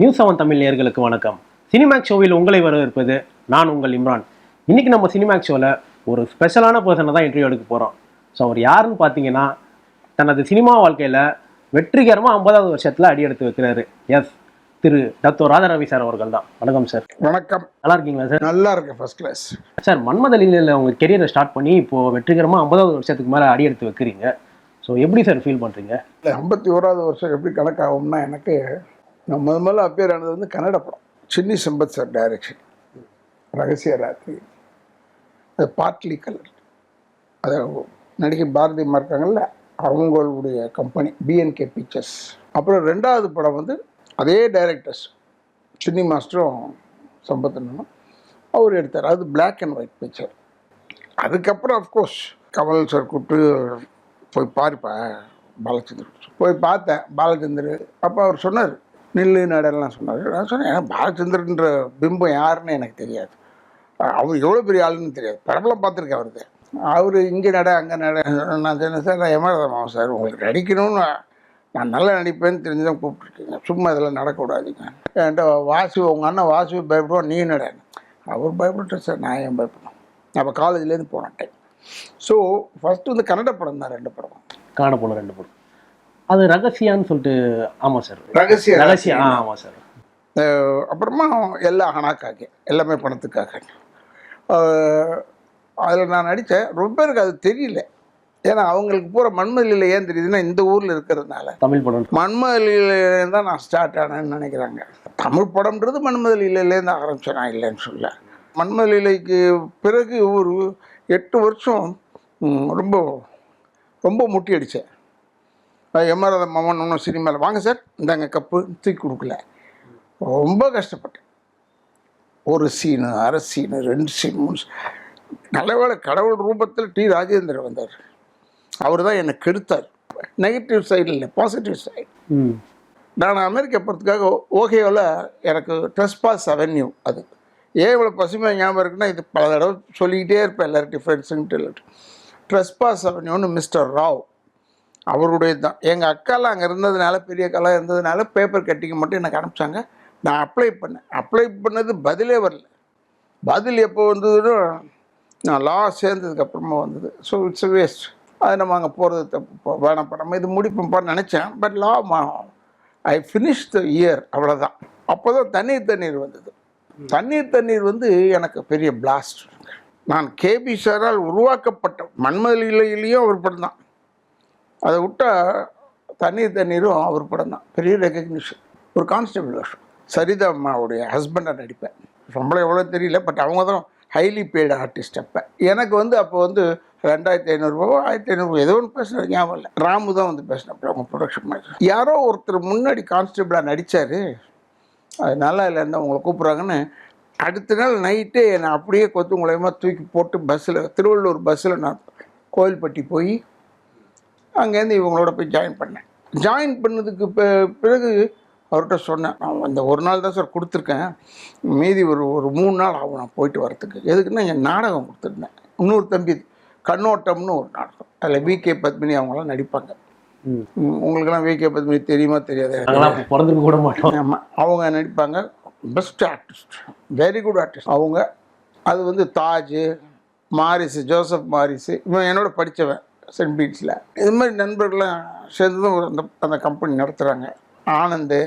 நியூஸ்7 தமிழ் நேயர்களுக்கு வணக்கம். சினிமேக்ஸ் ஷோவில் உங்களை வரவேற்பது நான் உங்கள் இம்ரான். இன்னைக்கு நம்ம சினிமேக்ஸ் ஷோவில் ஒரு ஸ்பெஷலான பர்சனை தான் இன்டர்வியூ எடுக்க போகிறோம். ஸோ அவர் யாருன்னு பார்த்தீங்கன்னா, தனது சினிமா வாழ்க்கையில் வெற்றிகரமாக 50வது வருஷத்தில் அடி எடுத்து வைக்கிறாரு. திரு டத்தோ ராதாரவி சார் அவர்கள் தான். வணக்கம் சார். வணக்கம். நல்லா இருக்கீங்களா சார்? நல்லா இருக்கேன், ஃபர்ஸ்ட் கிளாஸ். சார், மன்மதலியில் உங்கள் கெரியரை ஸ்டார்ட் பண்ணி இப்போது வெற்றிகரமாக 50வது வருஷத்துக்கு மேலே அடி எடுத்து வைக்கிறீங்க. ஸோ எப்படி சார் ஃபீல் பண்ணுறீங்க? 51வது வருஷம் எப்படி கணக்காகும்னா, எனக்கு நான் முதல்ல அப்பியர் ஆனது வந்து கன்னட படம். சின்னி சம்பத் சார் டைரக்ஷன், ரகசிய ராத்திரி. அது பார்ட்லி கலர். அதை நடிகை பாரதியம்மா இருக்காங்கல்ல, அவங்களுடைய கம்பெனி பிஎன்கே பிக்சர்ஸ். அப்புறம் ரெண்டாவது படம் வந்து அதே டைரக்டர்ஸ், சின்னி மாஸ்டரும் சம்பத்தனும் அவர் எடுத்தார். அது பிளாக் அண்ட் ஒயிட் பிக்சர். அதுக்கப்புறம் அஃப்கோர்ஸ் கமல் சார் கூப்பிட்டு போய் பாருப்பேன் பாலச்சந்தர். போய் பார்த்தேன் பாலச்சந்தர். அப்போ அவர் சொன்னார், நில்லு நடலாம் சொன்னார். நான் சொன்னேன், ஏன்னா பாலச்சந்திரன்ற பிம்பம் யாருன்னு எனக்கு தெரியாது, அவர் எவ்வளோ பெரிய ஆளுன்னு தெரியாது. படம்லாம் பார்த்துருக்கேன் அவருக்கு. அவர் இங்கே நட அங்கே நட. நான் சொன்னேன், சார் நான் ஏமாறதாமா சார், உங்களுக்கு நடிக்கணும்னு நான் நல்லா நடிப்பேன்னு தெரிஞ்சு தான் கூப்பிட்டுருக்கீங்க, சும்மா இதெல்லாம் நடக்கூடாதுங்க. என்கிட்ட வாசு, உங்கள் அண்ணன் வாசு பயப்படுவோம், நீ நட. அவர் பயப்பட்டேன் சார், நான் ஏன் பயப்படணும். நான் இப்போ காலேஜ்லேருந்து போனேன் டைம். ஸோ ஃபஸ்ட்டு வந்து கன்னட படம் தான், 2 படம். கன்னட படம் 2 படம். அது ரகசியான்னு சொல்லிட்டு. ஆமாம் சார், ரகசியம். ஆமாம் சார். அப்புறமா எல்லா ஹனாக்காக, எல்லாமே பணத்துக்காக. அதில் நான் நடித்தேன். ரொம்ப பேருக்கு அது தெரியல. ஏன்னா அவங்களுக்கு பூரா மன்மதலியில் ஏன் தெரியுதுன்னா, இந்த ஊரில் இருக்கிறதுனால. தமிழ் படம் மன்மதலியிலேருந்து தான் நான் ஸ்டார்ட் ஆனேன்னு நினைக்கிறாங்க. தமிழ் படம்ன்றது மன்மதலியிலேருந்து ஆரம்பித்தேன், நான் இல்லைன்னு சொல்ல. மன்மதலிலைக்கு பிறகு ஒரு 8 வருஷம் ரொம்ப ரொம்ப முட்டி அடித்தேன். எம்ஆர் மாமன் ஒன்றும் சினிமாவில் வாங்க சார் இந்தாங்க கப்பு தூக்கி கொடுக்கல. ரொம்ப கஷ்டப்பட்டேன். ஒரு சீனு, அரை சீனு, 2 சீன், 3. நல்ல வேளை கடவுள் ரூபத்தில் டி ராஜேந்திரன் வந்தார். அவர் தான் என்னை கெடுத்தார். நெகட்டிவ் சைடு இல்லை, பாசிட்டிவ் சைடு. நான் அமெரிக்கா போகிறதுக்காக ஓகேவில் எனக்கு ட்ரெஸ்பாஸ் அவென்யூ, அது ஏன் இவ்வளோ பசுமையாக ஞாபகம் இருக்குன்னா, இது பல தடவை சொல்லிக்கிட்டே இருப்பேன் எல்லார்ட்டையும், ஃப்ரெண்ட்ஸுங்கிட்ட இல்லை. ட்ரெஸ்பாஸ் அவென்யூன்னு மிஸ்டர் ராவ் அவருடைய தான். எங்கள் அக்காலாம் அங்கே இருந்ததுனால, பெரிய அக்காலாம் இருந்ததுனால பேப்பர் கட்டிங்க மட்டும் எனக்கு அனுப்பிச்சாங்க. நான் அப்ளை பண்ணது பதிலே வரல. பதில் எப்போ வந்ததுன்னு நான் லா சேர்ந்ததுக்கப்புறமா வந்தது. So it's waste. அது நம்ம அங்கே போகிறது தப்பு, வேணாம் படம் இது முடிப்போம்ப்பான்னு நினச்சேன். But law I finish the year, அவ்வளோதான். அப்போ தான் தண்ணீர் வந்தது. தண்ணீர் வந்து எனக்கு பெரிய பிளாஸ்ட். நான் கேபி சாரால் உருவாக்கப்பட்ட மன்மதலியிலையும் அவர் படம் தான். அதை விட்டால் தண்ணீரும் அவர் படம் தான். பெரிய ரெகக்னிஷன். ஒரு கான்ஸ்டபிள் வருஷம் சரிதா அம்மாவுடைய ஹஸ்பண்டாக நடிப்பேன். சம்பளம் எவ்வளோ தெரியல, பட் அவங்க தான் ஹைலி பெய்டு ஆர்டிஸ்ட். அப்போ எனக்கு வந்து அப்போ வந்து 2500 1500 ஏதோ ஒன்று பேசுகிற ஞாபகம் இல்லை. ராமு தான் வந்து பேசினப்போ அவங்க ப்ரொடக்ஷன் மேனேஜர். யாரோ ஒருத்தர் முன்னாடி கான்ஸ்டபிளாக நடித்தார், அது நல்லா இல்லைன்னு அவங்கள கூப்பிட்றாங்கன்னு. அடுத்த நாள் நைட்டே என்னை அப்படியே கொத்து மூலயமா தூக்கி போட்டு பஸ்ஸில், திருவள்ளூர் பஸ்ஸில் நான் கோயில்பட்டி போய் அங்கேருந்து இவங்களோட போய் ஜாயின் பண்ணதுக்கு பிறகு அவர்கிட்ட சொன்னேன், நான் இந்த ஒரு நாள் தான் சார் கொடுத்துருக்கேன், மீதி ஒரு 3 நாள் ஆகும் நான் போயிட்டு வரத்துக்கு. எதுக்குன்னா என் நாடகம் கொடுத்துருந்தேன். இன்னொரு தம்பி கண்ணோட்டம்னு ஒரு நாடகம், அதில் விகே பத்மினி அவங்களாம் நடிப்பாங்க. உங்களுக்கெல்லாம் விகே பத்மினி தெரியுமா தெரியாது, பிறந்து கூட மாட்டோம். ஆமாம், அவங்க நடிப்பாங்க. Best artist, very good artist அவங்க. அது வந்து தாஜ், மாரிஸு, ஜோசப் மாரிஸு, இவன் என்னோட படித்தவன் சென்ட் பீட்ஸில். இது மாதிரி நண்பர்கள்லாம் சேர்ந்து அந்த கம்பெனி நடத்துகிறாங்க. ஆனந்து,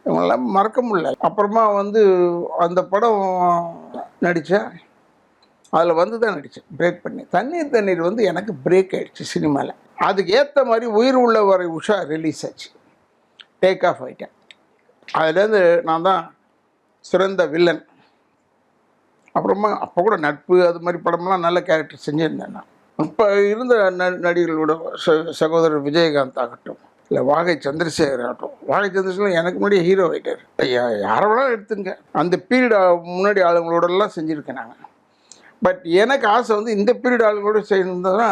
இவங்கெல்லாம் மறக்க முடியல. அப்புறமா வந்து அந்த படம் நடித்தேன். அதில் வந்து தான் நடித்தேன் பிரேக் பண்ணி. தண்ணீர் வந்து எனக்கு பிரேக் ஆகிடுச்சு சினிமாவில். அதுக்கு ஏற்ற மாதிரி உயிர் உள்ள வரை உஷா ரிலீஸ் ஆச்சு, டேக் ஆஃப் ஆகிட்டேன். அதுலேருந்து நான் தான் சிறந்த வில்லன். அப்புறமா அப்போ கூட நட்பு அது மாதிரி படம்லாம் நல்ல கேரக்டர் செஞ்சுருந்தேன் நான். இப்போ இருந்த நடிகர்களோட சகோதரர் விஜயகாந்த் ஆகட்டும், இல்லை வாகை சந்திரசேகர் ஆகட்டும். வாகை சந்திரசேகர் எனக்கு முன்னாடி ஹீரோ ஆகிட்டார். யாரை வேணாலும் எடுத்துங்க, அந்த பீரியட் முன்னாடி ஆளுங்களோடலாம் செஞ்சுருக்கேன் நாங்கள். பட் எனக்கு ஆசை வந்து இந்த பீரியட் ஆளுங்களோட செய்யணுன்னா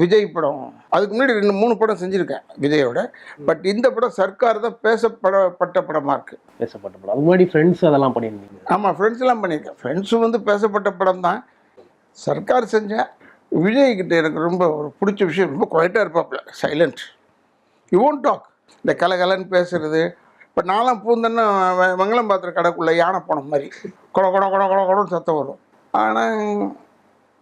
விஜய் படம். அதுக்கு முன்னாடி 2-3 படம் செஞ்சுருக்கேன் விஜயோட. பட் இந்த படம் சர்க்கார் தான் பேசப்பட்ட படமாக இருக்குது. பேசப்பட்ட படம். அது முன்னாடி ஃப்ரெண்ட்ஸ் அதெல்லாம் பண்ணியிருந்தீங்க? ஆமாம், ஃப்ரெண்ட்ஸ்லாம் பண்ணியிருக்கேன். ஃப்ரெண்ட்ஸும் வந்து பேசப்பட்ட படம் தான். சர்க்கார் செஞ்சேன். விஜய்கிட்ட எனக்கு ரொம்ப ஒரு பிடிச்ச விஷயம், ரொம்ப குவைட்டாக இருப்பாப்புல, சைலண்ட். You won't talk. இந்த கலகலன்னு பேசுகிறது, இப்போ நான்லாம் பூந்தன்னா வெங்கலம் பாத்திர கடைக்குள்ளே யானை போன மாதிரி கொட கொட கொட கொட கொடன்னு சத்தம் வரும். ஆனால்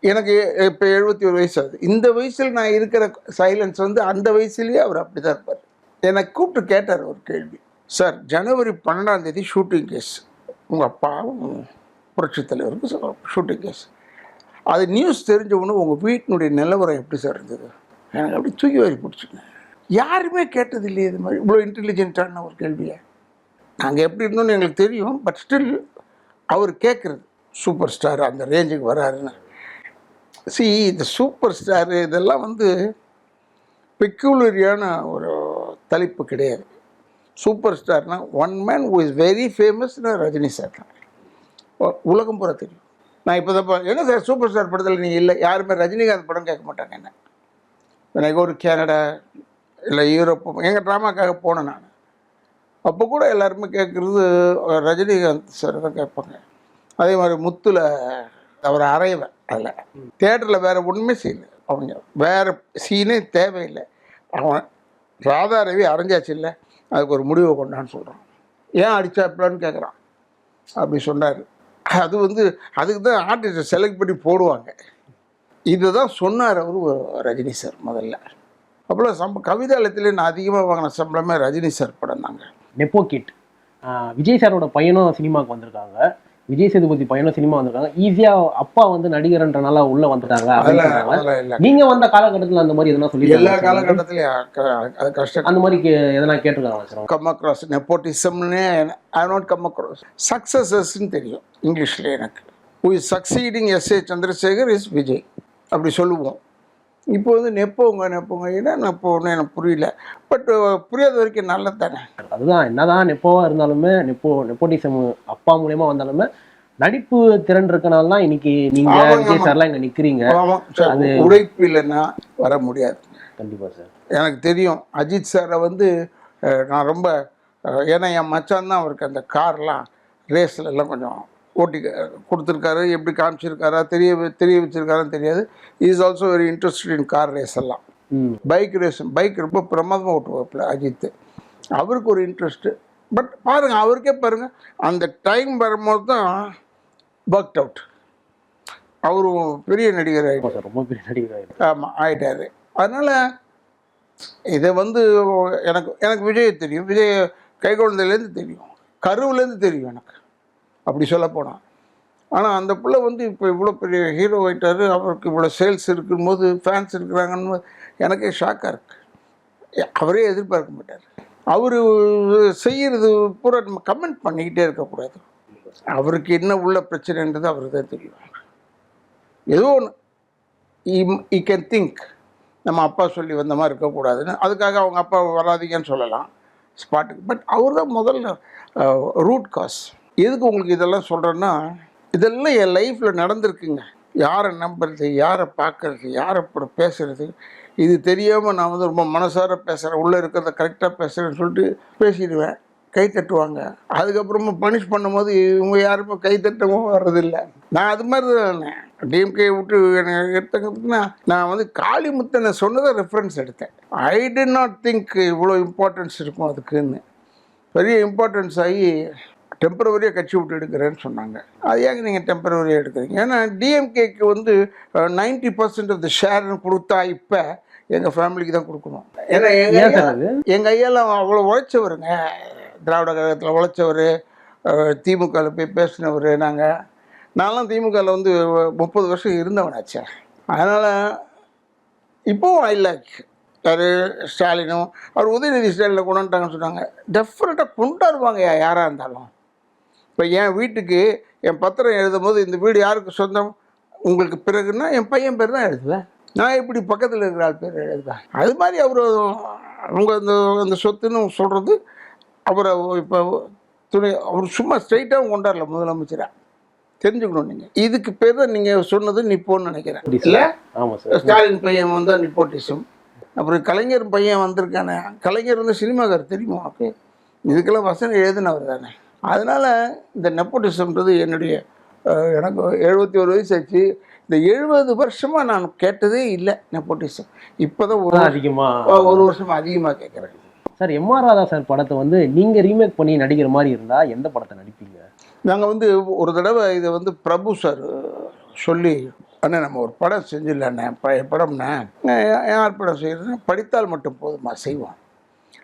எனக்கு இப்போ 71 வயசு ஆகுது. இந்த வயசில் நான் இருக்கிற சைலன்ஸ் வந்து அந்த வயசுலேயே அவர் அப்படி தான் இருப்பார். என்னை கூப்பிட்டு கேட்டார் ஒரு கேள்வி, சார் ஜனவரி 12 ஷூட்டிங் கேஸ், உங்கள் அப்பாவும் புரட்சித் தலைவருக்கு ஷூட்டிங் கேஸ், அது நியூஸ் தெரிஞ்சவொன்னு உங்கள் வீட்டினுடைய நிலவரம் எப்படி சார் இருந்தது? எனக்கு அப்படி தூக்கி வாரி பிடிச்சிங்க. யாருமே கேட்டது இல்லையே இது மாதிரி இவ்வளோ இன்டெலிஜென்ட்டான ஒரு கேள்வியை. நாங்கள் எப்படி இருந்தோம்னு எங்களுக்கு தெரியும், பட் ஸ்டில் அவர் கேட்குறது சூப்பர் ஸ்டார் அந்த ரேஞ்சுக்கு வராருன்னு. இந்த சூப்பர் ஸ்டாரு இதெல்லாம் வந்து பெக்யூலரியான ஒரு தலைப்பு கிடையாது. சூப்பர் ஸ்டார்னா one man who is very ஃபேமஸ்னா ரஜினி சார் தான். உலகம் பூரா தெரியும். நான் இப்போ தான் என்ன சார் சூப்பர் ஸ்டார் படத்தில் நீங்கள் இல்லை, யாருமே ரஜினிகாந்த் படம் கேட்க மாட்டாங்க. என்ன எனக்கு ஒரு கேனடா இல்லை யூரோப் எங்கள் ட்ராமாக்காக போனேன் நான், அப்போ கூட எல்லாருமே கேட்குறது ரஜினிகாந்த் சார் தான் கேட்பாங்க. அதே மாதிரி முத்துல அவரை அறைவேன். அதில் தேட்டரில் வேறு ஒன்றுமே செய்யலை, அவங்க வேறு சீனே தேவையில்லை. அவன் ராதா ரவி அரைஞ்சாச்சு இல்லை, அதுக்கு ஒரு முடிவை கொண்டான்னு சொல்கிறான். ஏன் அடித்தாப்பிலான்னு கேட்குறான். அப்படி சொன்னார். அது வந்து அதுக்கு தான் ஆர்டிஸ்ட்டை செலக்ட் பண்ணி போடுவாங்க. இதை தான் சொன்னார் அவர் ரஜினி சார் முதல்ல. அப்போல்லாம் கவிதாலயத்திலே நான் அதிகமாக வாங்கின சம்பளமே ரஜினி சார் படம் தாங்க. Nepo kit. விஜய் சாரோட பையனும் சினிமாவுக்கு வந்திருக்காங்க, விஜய் சேதுபதி பையனும் சினிமா வந்திருக்காங்க. ஈஸியாக அப்பா வந்து நடிகர்ன்றனால உள்ள வந்துட்டாங்க. நீங்க வந்த காலகட்டத்தில் அந்த மாதிரி எதனா சொல்லி? எல்லா காலகட்டத்திலையும் அது கஷ்டம். அந்த மாதிரி எதனா கேட்டிருக்காங்க சார்? கம் அக்ராஸ் நெப்போட்டிசம்னு ஐ நாட் கம் அக்ராஸ். சக்ஸஸஸ்ன்னு தெரியும் இங்கிலீஷில் எனக்கு. Who is succeeding S A. Chandrasekhar is Vijay அப்படி சொல்லுவோம். இப்போ வந்து நெப்போங்க ஏன்னா நெப்போன்னு எனக்கு புரியல, பட் புரியாத வரைக்கும் நல்லது தானே. அதுதான் என்னதான் நெப்போவாக இருந்தாலுமே நெப்போட்டிசம் அப்பா மூலியமாக வந்தாலுமே நடிப்பு திறன் இருக்கனால தான் இன்னைக்கு நீங்க விஜய் சார்லாம் இங்கே நிற்கிறீங்க. அது உழைப்பு இல்லைன்னா வர முடியாது. கண்டிப்பாக சார். எனக்கு தெரியும் அஜித் சாரை வந்து நான் ரொம்ப, ஏன்னா என் மச்சான் தான் அவருக்கு அந்த கார்லாம் ரேஸில் எல்லாம் கொஞ்சம் ஓட்டி கொடுத்துருக்காரு. எப்படி காமிச்சிருக்காரா தெரிய வச்சிருக்காருன்னு தெரியாது. Is also very interested in car race எல்லாம். பைக் ரேஸ், பைக் ரொம்ப பிரமாதமாக ஓட்டுவாப்பில் அஜித். அவருக்கு ஒரு இன்ட்ரெஸ்ட்டு. பட் பாருங்கள், அவருக்கே பாருங்கள் அந்த டைம் வரும்போது தான் ஒர்க் அவுட். அவரும் பெரிய நடிகர் ஆகிட்டார், ரொம்ப பெரிய நடிகர் ஆகிட்டார். ஆமாம் ஆகிட்டார். அதனால் இதை வந்து எனக்கு விஜயை தெரியும், விஜய் கை குழந்தையிலேருந்து தெரியும், கருவிலேருந்து தெரியும் எனக்கு அப்படி சொல்ல போனால். ஆனால் அந்த பிள்ளை வந்து இப்போ இவ்வளோ பெரிய ஹீரோ ஆகிட்டார், அவருக்கு இவ்வளோ சேல்ஸ் இருக்கும்போது ஃபேன்ஸ் இருக்கிறாங்கன்னு எனக்கே ஷாக்காக இருக்குது. அவரே எதிர்பார்க்க மாட்டார். அவர் செய்கிறது பூரா நம்ம கமெண்ட் பண்ணிக்கிட்டே இருக்கக்கூடாது. அவருக்கு என்ன உள்ள பிரச்சனைன்றது அவருக்கு தான் தெரியும். ஏதோ ஒன்று ஈ கேன் திங்க் நம்ம அப்பா சொல்லி வந்த மாதிரி இருக்கக்கூடாதுன்னு, அதுக்காக அவங்க அப்பா வராதிங்கன்னு சொல்லலாம் ஸ்பாட்டுக்கு. பட் அவர் தான் முதல்ல ரூட் காஸ். எதுக்கு உங்களுக்கு இதெல்லாம் சொல்கிறேன்னா, இதெல்லாம் என் லைஃப்பில் நடந்திருக்குங்க. யாரை நம்புறது, யாரை பார்க்குறது, யாரை கூட பேசுகிறது, இது தெரியாமல் நான் வந்து ரொம்ப மனசார பேசுகிறேன், உள்ளே இருக்கிறத கரெக்டாக பேசுகிறேன்னு சொல்லிட்டு பேசிடுவேன். கை தட்டுவாங்க. அதுக்கப்புறமா பனிஷ் பண்ணும்போது இவங்க யாருமே கை தட்டவும் வர்றதில்லை. நான் அது மாதிரி தான் டிஎம்கே விட்டு எடுத்ததுன்னா நான் வந்து காளிமுத்தனை சொன்னதை ரெஃபரன்ஸ் எடுத்தேன். ஐ டிட் நாட் திங்க் இவ்வளோ இம்பார்ட்டன்ஸ் இருக்கும் அதுக்குன்னு. பெரிய இம்பார்ட்டன்ஸ் ஆகி டெம்பரவரியாக கட்சி விட்டு எடுக்கிறேன்னு சொன்னாங்க. அது ஏங்க நீங்கள் டெம்பரவரியாக எடுக்கிறீங்க? ஏன்னா டிஎம்கேக்கு வந்து 90% ஆஃப் த ஷேர்னு கொடுத்தா இப்போ எங்கள் ஃபேமிலிக்கு தான் கொடுக்கணும். ஏன்னா எங்கள் ஐயாலாம் அவ்வளோ உழைச்சவருங்க, திராவிட கழகத்தில் உழைச்சவர், திமுகவில் போய் பேசினவர். நான்லாம் திமுகவில் வந்து 30 வருஷம் இருந்தவனாச்சே. அதனால் இப்போவும் ஐ லைக் யார் ஸ்டாலினும் அவர் உதயநிதி ஸ்டாலினில் கொண்டு வந்துட்டாங்கன்னு சொன்னாங்க. டெஃபினட்டாக கொண்டாடுவாங்க யாராக இருந்தாலும். இப்போ என் வீட்டுக்கு என் பத்திரம் எழுதும் போது இந்த வீடு யாருக்கு சொந்தம் உங்களுக்கு பிறகுன்னா என் பையன் பேர் தான் எழுதுவேன். நான் எப்படி பக்கத்தில் இருக்கிற ஆள் பேர் எழுதுவேன். அது மாதிரி அவர் அவங்க அந்த சொத்துன்னு சொல்கிறது அவரை இப்போ அவர் சும்மா ஸ்ட்ரைட்டாகவும் கொண்டாடல முதலமைச்சராக. தெரிஞ்சுக்கணும் நீங்கள். இதுக்கு பேர் தான் நீங்கள் சொன்னது நிப்போன்னு நினைக்கிறேன். இல்லை ஸ்டாலின் பையன் வந்தால் நிப்போட்டிசம். அப்புறம் கலைஞர் பையன் வந்திருக்கானே, கலைஞர் வந்து சினிமாக்கார் தெரியுமா அப்போ? இதுக்கெல்லாம் வசனம் எழுதுனவர் தானே. அதனால் இந்த நெப்போட்டிசம்ன்றது எனக்கு 71 வயசு ஆச்சு. இந்த 70 வருஷமாக நான் கேட்டதே இல்லை நெப்போட்டிசம். இப்போ தான் ஒரு வருஷமாக அதிகமாக கேட்குறேன். சார் எம்ஆர் ராதா சார் படத்தை வந்து நீங்கள் ரீமேக் பண்ணி நடிக்கிற மாதிரி இருந்தால் எந்த படத்தை நடிப்பீங்க? நாங்கள் வந்து ஒரு தடவை இதை வந்து பிரபு சார் சொல்லி, அண்ணே நம்ம ஒரு படம் செஞ்சிடலாண்ணே, பழைய படம்ண்ணே, யார் படம் செய்யறதுன்னா படித்தால் மட்டும் போதுமா செய்வோம்.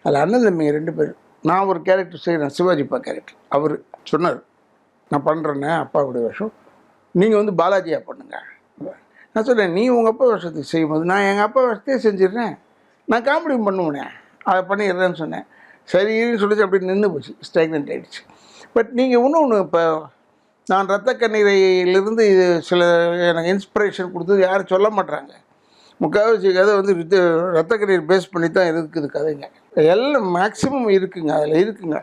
அதில் அண்ணன் தம்பிங்க 2 பேர், நான் ஒரு கேரக்டர் செய்கிறேன், சிவாஜிப்பா கேரக்டர். அவர் சொன்னார் நான் பண்ணுறேண்ணே அப்பாவுடைய வேஷம், நீங்கள் வந்து பாலாஜியா பண்ணுங்க. நான் சொன்னேன் நீ உங்கள் அப்பா வேஷத்துக்கு செய்யும்போது நான் எங்கள் அப்பா வேஷத்தையே செஞ்சிடுறேன், நான் காமெடி பண்ணுவேனே, அதை பண்ணிடுறேன்னு சொன்னேன். சரின்னு சொல்லிச்சு, அப்படி நின்று போச்சு, ஸ்டாக்னன்ட் ஆகிடுச்சு. பட் நீங்கள் இன்னொன்று, இப்போ நான் ரத்த கண்ணீரையிலிருந்து இது சில எனக்கு இன்ஸ்பிரேஷன் கொடுத்தது யாரும் சொல்ல மாட்டாங்க. முக்கால்வாசி கதை வந்து ரத்த கண்ணீர் பேஸ் பண்ணி தான் இருக்குது கதைங்க. எல்லாம் மேக்ஸிமம் இருக்குங்க, அதில் இருக்குங்க.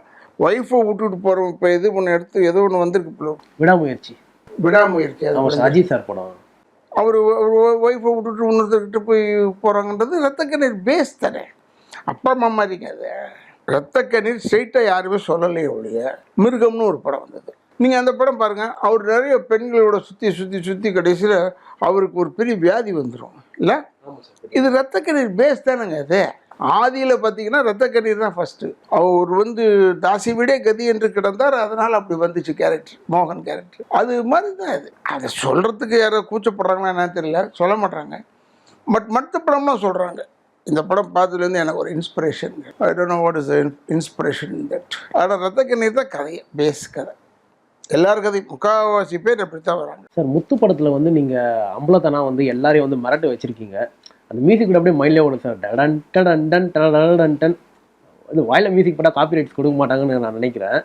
ஒய்ஃபை விட்டுட்டு போகிறோம், இப்போ இது ஒன்று எடுத்து ஏதோ ஒன்று வந்திருக்கு இப்போ விடாமுயற்சி. விடாமுயற்சி, அது அஜித் சார் படம். அவர் ஒய்ஃபை விட்டுட்டு இன்னொருத்தர்கிட்ட போய் போகிறாங்கன்றது ரத்த கண்ணீர் பேஸ் தானே. அப்பா அம்மா மாதிரிங்க அது. ரத்த கண்ணீர் ஸ்ட்ரெயிட்டாக யாருமே சொல்லலையே ஒழிய. மிருகம்னு ஒரு படம் வந்தது, நீங்கள் அந்த படம் பாருங்கள். அவர் நிறைய பெண்களோட சுற்றி சுற்றி சுற்றி கடைசியில் அவருக்கு ஒரு பெரிய வியாதி வந்துடும் இல்லை. இது ரத்த கண்ணீர் பேஸ் தானேங்க. அது ஆதியில் பார்த்தீங்கன்னா ரத்த கண்ணீர் தான் ஃபஸ்ட்டு. அவர் வந்து தாசி விடே கதி என்று கிடந்தார், அதனால் அப்படி வந்துச்சு கேரக்டர், மோகன் கேரக்டர். அது மாதிரி தான் இது. அதை சொல்கிறதுக்கு யாரோ கூச்சப்படுறாங்களா என்னன்னு தெரியல, சொல்ல மாட்டாங்க. பட் மற்ற படம்லாம் சொல்கிறாங்க. இந்த படம் பார்த்ததுலேருந்து எனக்கு ஒரு inspiration. I don't know what is inspiration in that. ஆனால் ரத்த கண்ணீர் தான் கதையை, பேஸ் கதை. எல்லாரும் கதையும் முக்கால்வாசி பேர் அப்படி தான் வராங்க. சார் முத்து படத்தில் வந்து நீங்கள் அம்பலத்தனா வந்து எல்லாரையும் வந்து மிரட்டு வச்சுருக்கீங்க. அந்த மியூசிக் கூட அப்படியே மைண்ட்லேயே ஓடும் sir. Done done done done done. அது வாயில மியூசிக் போட்டால் காப்பி ரைட்ஸ் கொடுக்க மாட்டாங்கன்னு நான் நினைக்கிறேன்.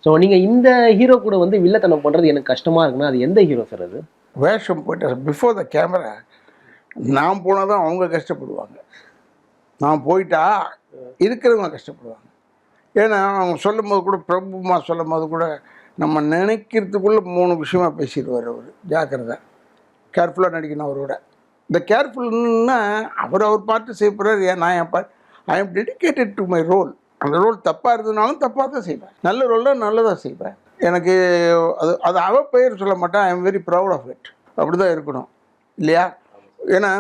ஸோ நீங்கள் இந்த ஹீரோ கூட வந்து வில்லத்தனம் பண்ணுறது எனக்கு கஷ்டமாக இருக்குன்னா அது எந்த ஹீரோ சார்? அது வேஷம் போயிட்டு பிஃபோர் த கேமரா நான் போனால் தான் அவங்க கஷ்டப்படுவாங்க, நான் போயிட்டா இருக்கிறவங்க கஷ்டப்படுவாங்க. ஏன்னா அவங்க சொல்லும் போது கூட, பிரபுமா சொல்லும் போது கூட, நம்ம நினைக்கிறதுக்குள்ளே 3 விஷயமா பேசிடுவார் அவர். ஜாக்கிரதை, கேர்ஃபுல்லாக நடிக்கணும் அவரோட. இந்த கேர்ஃபுல்னா அவர் பாட்டு செய்ய போகிறார், ஏன் நான் என் பாட்டு. I am dedicated to my role. அந்த ரோல் தப்பாக இருந்ததுனாலும் தப்பாக தான் செய்வேன், நல்ல ரோலில் நல்லதாக செய்வேன். எனக்கு அது அது அவ பெயர் சொல்ல மாட்டேன். I am very proud of it. அப்படி தான் இருக்கணும் இல்லையா? ஏன்னா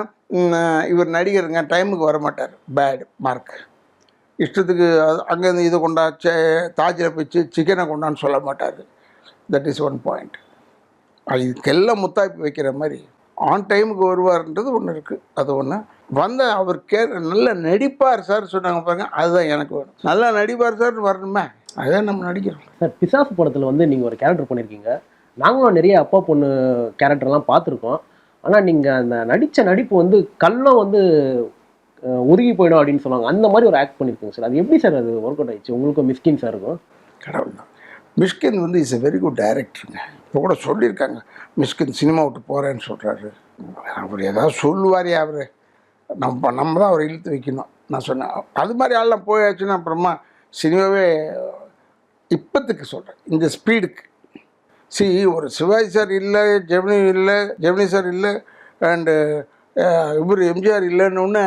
இவர் நடிகருங்க, டைமுக்கு வர மாட்டார், பேட் மார்க். இஷ்டத்துக்கு அங்கேருந்து இதை கொண்டா, தாஜில் போச்சு சிக்கனை கொண்டான்னு சொல்ல மாட்டார். That is one point. இதுக்கெல்லாம் முத்தாய்ப்பு வைக்கிற மாதிரி ஆன் டைமுக்கு வருவார்ன்றது ஒன்று இருக்குது. அது ஒன்று வந்த அவர் நல்லா நடிப்பார் சார் சொன்னாங்க பாருங்க, அதுதான் எனக்கு வேணும். நல்லா நடிப்பார் சார் வரணுமே, அதுதான் நம்ம நடிக்கிறோம். சார் பிசாசு படத்தில் வந்து நீங்கள் ஒரு கேரக்டர் பண்ணியிருக்கீங்க. நாங்களும் நிறைய அப்பா பொண்ணு கேரக்டர்லாம் பார்த்துருக்கோம். ஆனால் நீங்கள் அந்த நடித்த நடிப்பு வந்து கல்லம் வந்து உருகி போயிடும் அப்படின்னு சொன்னாங்க. அந்த மாதிரி ஒரு ஆக்ட் பண்ணியிருக்கீங்க சார். அது எப்படி சார் அது ஒர்க் அவுட் ஆயிடுச்சு? உங்களுக்கும் மிஸ்கின் சார் இருக்கும். கடவுள் தான். மிஷ்கின் வந்து இஸ் எ வெரி குட் டைரக்டருங்க. இப்போ கூட சொல்லியிருக்காங்க, மிஷ்கின் சினிமா விட்டு போகிறேன்னு சொல்கிறாரு. அவர் ஏதாவது சொல்லுவார், அவர் நம்ம தான் அவரை இழுத்து வைக்கணும். நான் சொன்னேன் அது மாதிரி ஆள்லாம் போயாச்சுன்னா அப்புறமா சினிமாவே இப்போத்துக்கு சொல்கிறேன், இந்த ஸ்பீடுக்கு. ஒரு சிவாஜி சார் இல்லை, ஜெமினி சார் இல்லை, அண்டு இவர் எம்ஜிஆர் இல்லைன்னு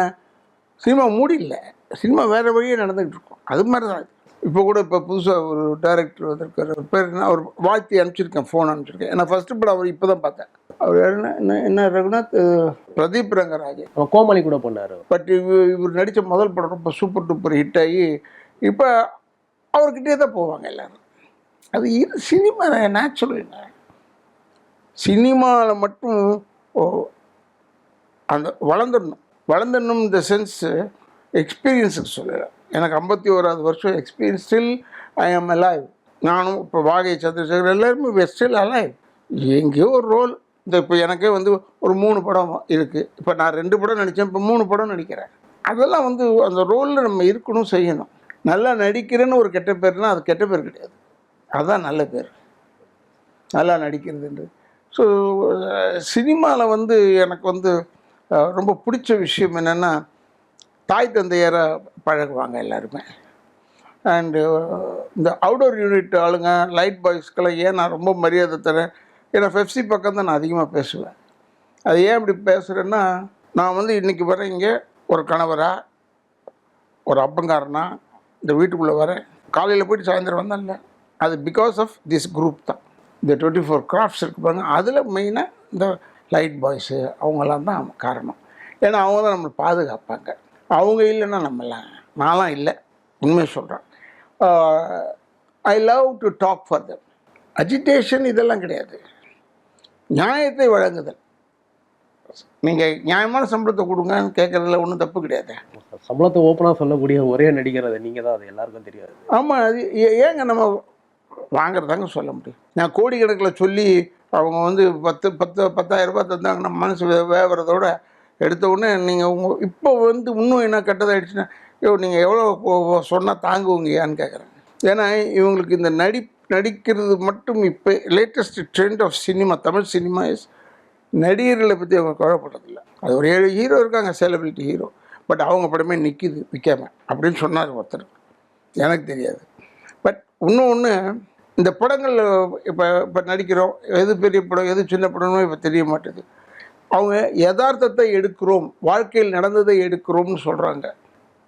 சினிமா மூடில்லை, சினிமா வேறு வழியே நடந்துக்கிட்டு இருக்கும். அது மாதிரி தான் இப்போ கூட. இப்போ புதுசாக ஒரு டைரக்டர் வந்திருக்கார், பேர் என்ன, அவர் வாழ்த்தி அனுப்பிச்சிருக்கேன், ஃபோன் அனுப்பிச்சிருக்கேன். நான் ஃபஸ்ட்டு படம் அவர் இப்போ தான் பார்த்தேன். அவர் என்ன ரகுநாத், பிரதீப் ரங்கராஜ், கோமாளி கூட பண்ணார். பட் இவர் நடித்த முதல் படம் ரொம்ப சூப்பர் டூப்பர் ஹிட் ஆகி இப்போ அவர்கிட்டே தான் போவாங்க எல்லோரும். அது சினிமா நேச்சுரலுங்க. சினிமாவில் மட்டும் அந்த வளர்ந்துடணும் இந்த சென்ஸு எக்ஸ்பீரியன்ஸுக்கு சொல்லலாம். எனக்கு 51வது வருஷம் எக்ஸ்பீரியன்ஸ். ஸ்டில் ஐ ஆம் அலைவ். நானும் இப்போ வாகை சந்திரசேகர் எல்லாருமே ஸ்டில் அலைவ். எங்கேயோ ஒரு ரோல். இப்போ எனக்கே வந்து ஒரு 3 படம் இருக்குது. இப்போ நான் 2 படம் நடித்தேன், இப்போ 3 படம் நடிக்கிறேன். அதெல்லாம் வந்து அந்த ரோலில் நம்ம இருக்கணும், செய்யணும். நல்லா நடிக்கிறேன்னு ஒரு கெட்ட பேர்னால் அது கெட்ட பேர் கிடையாது, அதுதான் நல்ல பேர், நல்லா நடிக்கிறதுன்றது. ஸோ சினிமாவில் வந்து எனக்கு வந்து ரொம்ப பிடிச்ச விஷயம் என்னென்னா, தாய் தந்தையராக பழகுவாங்க எல்லாருமே. அண்டு இந்த அவுடோர் யூனிட் ஆளுங்க, லைட் பாய்ஸ்க்கெல்லாம் ஏன் நான் ரொம்ப மரியாதை தரேன், ஏன்னா பெப்சி பக்கம் தான் நான் அதிகமாக பேசுவேன். அது ஏன் இப்படி பேசுகிறேன்னா, நான் வந்து இன்றைக்கி வரேன் இங்கே ஒரு கணவராக, ஒரு அப்பங்காரனா இந்த வீட்டுக்குள்ளே வரேன். காலையில் போய்ட்டு சாயந்தரம் வந்தேன்ல, அது பிகாஸ் ஆஃப் திஸ் குரூப் தான். இந்த 24 கிராஃப்ட்ஸ் இருக்கு பாருங்க, அதில் மெயினாக இந்த லைட் பாய்ஸு அவங்கெல்லாம் தான் காரணம். ஏன்னா அவங்க தான் நம்மளை பாதுகாப்பாங்க. அவங்க இல்லைன்னா நம்மளாம், நான்லாம் இல்லை, உண்மை சொல்கிறேன். I love to talk for them. Agitation இதெல்லாம் கிடையாது. நியாயத்தை வழங்குதல். நீங்கள் நியாயமான சம்பளத்தை கொடுங்கன்னு கேட்குறதுல ஒன்றும் தப்பு கிடையாது. சம்பளத்தை ஓப்பனாக சொல்லக்கூடிய ஒரே நடிகர் அது நீங்கள் தான், அது எல்லாருக்கும் தெரியாது. ஆமாம், அது ஏங்க நம்ம வாங்குறதாங்க சொல்ல முடியும். நான் கோடிக்கணக்கில் சொல்லி அவங்க வந்து 10,000 ரூபாய் தந்தாங்க, நம்ம மனசு வேகிறதோட எடுத்த உடனே நீங்கள் இப்போ வந்து இன்னும் என்ன கெட்டதாகிடுச்சுன்னா, நீங்கள் எவ்வளோ சொன்னால் தாங்குவீங்கயான்னு கேட்குறாங்க. ஏன்னா இவங்களுக்கு இந்த நடிக்கிறது மட்டும் இப்போ latest trend of cinema, Tamil cinema is நடிகர்களை பற்றி அவங்க கவலைப்படுறதில்ல. அது ஒரு 7 ஹீரோ இருக்காங்க, செலிபிரிட்டி ஹீரோ, பட் அவங்க படமே நிற்கிது விற்காம அப்படின்னு சொன்னார் ஒருத்தர், எனக்கு தெரியாது. பட் இன்னொன்று, இந்த படங்கள் இப்போ நடிக்கிறோம், எது பெரிய படம் எது சின்ன படம்னு இப்போ தெரிய மாட்டேது. அவங்க யதார்த்தத்தை எடுக்கிறோம், வாழ்க்கையில் நடந்ததை எடுக்கிறோம்னு சொல்கிறாங்க.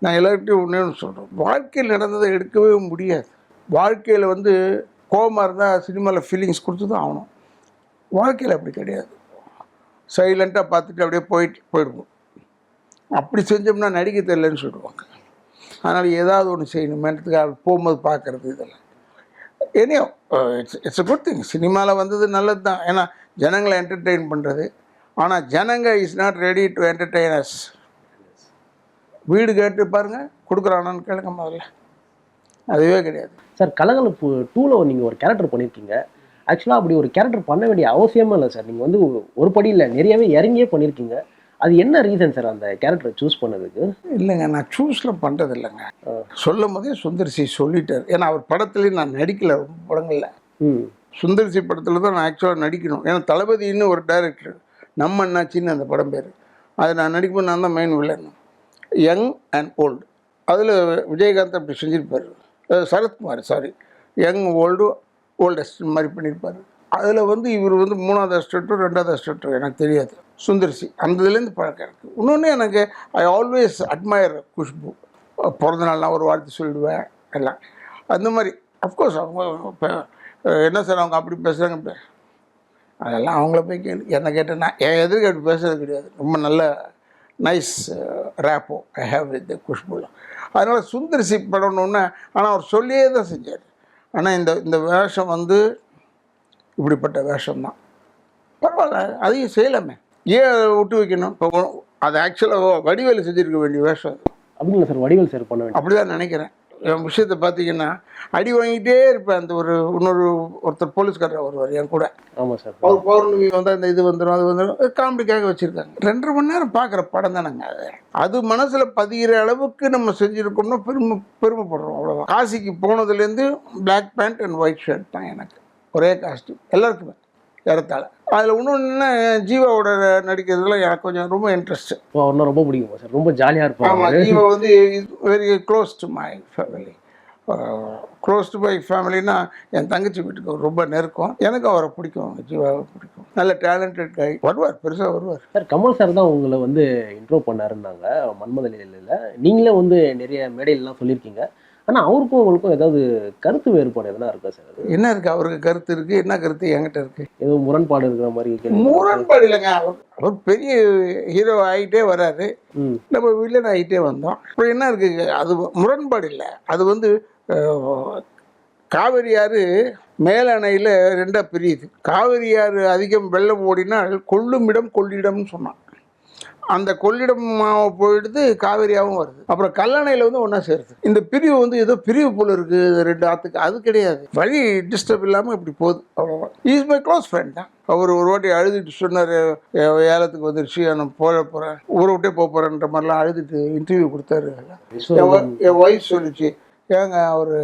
நான் எல்லார்கிட்டையும் ஒன்று சொல்கிறேன், வாழ்க்கையில் நடந்ததை எடுக்கவே முடியாது. வாழ்க்கையில் வந்து கோபமாக இருந்தால் சினிமாவில் ஃபீலிங்ஸ் கொடுத்து தான் ஆகணும். வாழ்க்கையில் அப்படி கிடையாது. சைலண்ட்டாக பார்த்துட்டு அப்படியே போயிடுவோம். அப்படி செஞ்சோம்னா நடிக்க தெரியலன்னு சொல்லுவாங்க. அதனால் ஏதாவது ஒன்று செய்யணுமேன்றதுக்கு போகும்போது பார்க்குறது இதெல்லாம் ஏனையோ இட்ஸ் அ குட் திங். சினிமாவில் வந்தது நல்லது தான், ஏன்னா ஜனங்களை என்டர்டெயின் பண்ணுறது. ஆனால் ஜனங்க is not ready to entertain us. வீடு கேட்டு பாருங்கள், கொடுக்குறானான்னு கேளுங்க முதல்ல. அதுவே கிடையாது. சார், கலகலப்பு 2ல் நீங்கள் ஒரு கேரக்டர் பண்ணியிருக்கீங்க. ஆக்சுவலாக அப்படி ஒரு கேரக்டர் பண்ண வேண்டிய அவசியமே இல்லை சார். நீங்கள் வந்து ஒரு படி இல்லை, நிறையவே இறங்கியே பண்ணியிருக்கீங்க. அது என்ன ரீசன் சார் அந்த கேரக்டரை சூஸ் பண்ணதுக்கு? இல்லைங்க, நான் சூஸில் பண்ணுறது இல்லைங்க. சொல்லும் போதே சுந்தர்சி சொல்லிட்டார். ஏன்னா அவர் படத்துலேயும் நான் நடிக்கலை, ரொம்ப படங்களில். சுந்தர்சி படத்தில் தான் நான் ஆக்சுவலாக நடிக்கணும். ஏன்னா தளபதினு ஒரு டைரக்டர், நம்ம என்னாச்சின்னு அந்த படம் பேர், அதை நான் நடிக்கும்போது நான் தான் main villain. Young and old, அதில் விஜயகாந்த் அப்படி செஞ்சுருப்பார், சரத்குமார் சாரி, யங் ஓல்டஸ்ட் மாதிரி பண்ணியிருப்பார். அதில் வந்து இவர் வந்து 3வது அசிஸ்டண்ட்டோ 2வது அசிஸ்டண்ட்டோ எனக்கு தெரியாது. சுந்தர்சி அந்த இதுலேருந்து பழக்கம் இருக்குது. இன்னொன்று, எனக்கு ஐ ஆல்வேஸ் அட்மயர் குஷ்பு. பிறந்த நாள்லாம் ஒரு வார்த்தை சொல்லிடுவேன் எல்லாம். அந்த மாதிரி அஃப்கோர்ஸ் அவங்க இப்போ என்ன சார் அவங்க அப்படி பேசுகிறாங்க, இப்போ அதெல்லாம் அவங்கள போய் கேள்வி. என்ன கேட்டேன்னா என் எதிர்க்கு அப்படி பேசுறது கிடையாது. ரொம்ப நல்ல nice rapport I have with குஷ்புலாம். அதனால் சுந்தர்சி படணுன்னே, ஆனால் அவர் சொல்லியே தான் செஞ்சார். ஆனால் இந்த வேஷம் வந்து இப்படிப்பட்ட வேஷம்தான், பரவாயில்ல அதையும் செய்யலாமே, ஏன் விட்டு வைக்கணும்? இப்போ அது ஆக்சுவலாக வடிவேலு செஞ்சுருக்க வேண்டிய வேஷம் அது. அப்படிங்களா சார்? வடிவேல் சார் பண்ண வேண்டிய அப்படி தான் நினைக்கிறேன். என் விஷயத்தை பார்த்தீங்கன்னா அடி வாங்கிட்டே இருப்பேன். அந்த ஒருத்தர் போலீஸ்காரர் வருவார் என் கூட. ஆமாம் சார். அவர் பௌர்ணமி வந்தால் இந்த இது வந்துடும் அது வந்துடும், காமெடிக்காக வச்சுருக்காங்க. 2.5 மணி நேரம் பார்க்குற படம் தானேங்க அது. அது மனசில் பதிகிற அளவுக்கு நம்ம செஞ்சுருக்கோம்னா பெருமைப்படுறோம், அவ்வளோதான். காசிக்கு போனதுலேருந்து black pant and white shirt தான் எனக்கு, ஒரே காஸ்டியூம் எல்லாருக்குமே ஏறத்தாழ. அதில் இன்னொன்று, ஜீவாவோட நடிக்கிறதுல எனக்கு கொஞ்சம் ரொம்ப இன்ட்ரெஸ்ட்டு. அவர்னா ரொம்ப பிடிக்குமா சார்? ரொம்ப ஜாலியாக இருப்பாங்க. ஆமாம், ஜீவா வந்து very close to my family. Close to my ஃபேமிலின்னா என் தங்கச்சி வீட்டுக்கு ரொம்ப நெருக்கம். எனக்கு அவரை பிடிக்கும், ஜீவாவை பிடிக்கும். நல்ல டேலண்டட் கை, வருவார், பெருசாக வருவார். சார், கமல் சார் தான் உங்களை வந்து இன்ட்ரோ பண்ணாருன்னாங்க மன்மதலில். நீங்களே வந்து நிறைய மேடையிலலாம் சொல்லியிருக்கீங்க. ஆனால் அவருக்கும் உங்களுக்கும் ஏதாவது கருத்து வேறுபாடு எதனா இருக்கா சார்? அது என்ன இருக்குது? அவருக்கு கருத்து இருக்குது. என்ன கருத்து என்கிட்ட இருக்குது? ஏதோ முரண்பாடு இருக்கிற மாதிரி? முரண்பாடு இல்லைங்க. அவர் பெரிய ஹீரோ ஆகிட்டே வராரு, நம்ம வில்லன் ஆகிட்டே வந்தோம். இப்போ என்ன இருக்குது? அது முரண்பாடு இல்லை. அது வந்து காவிரி ஆறு மேலணையில் 2ஆக பிரியுது. காவிரி ஆறு அதிகம் வெள்ளம் ஓடினால் கொள்ளுமிடம் கொள்ளிடம்னு சொன்னான். அந்த கொள்ளிடம் போயிடுது, காவிரியாகவும் வருது. அப்புறம் கல்லணையில் வந்து ஒன்றா சேருது. இந்த பிரிவு வந்து ஏதோ பிரிவு போல் இருக்குது 2 ஆற்றுக்கு, அது கிடையாது. வழி டிஸ்டர்ப் இல்லாமல் இப்படி போகுது, அவ்வளோதான். இஸ் மை க்ளோஸ் ஃப்ரெண்ட் தான். அவர் ஒரு வாட்டி அழுதுட்டு சொன்னார், ஏலத்துக்கு வந்துருச்சு, நான் போகிறேன், ஊரை விட்டே போகிறேன்ற மாதிரிலாம் அழுதுட்டு இன்டர்வியூ கொடுத்தாரு. என் ஒய்ஃப் சொல்லிச்சு, ஏங்க அவர்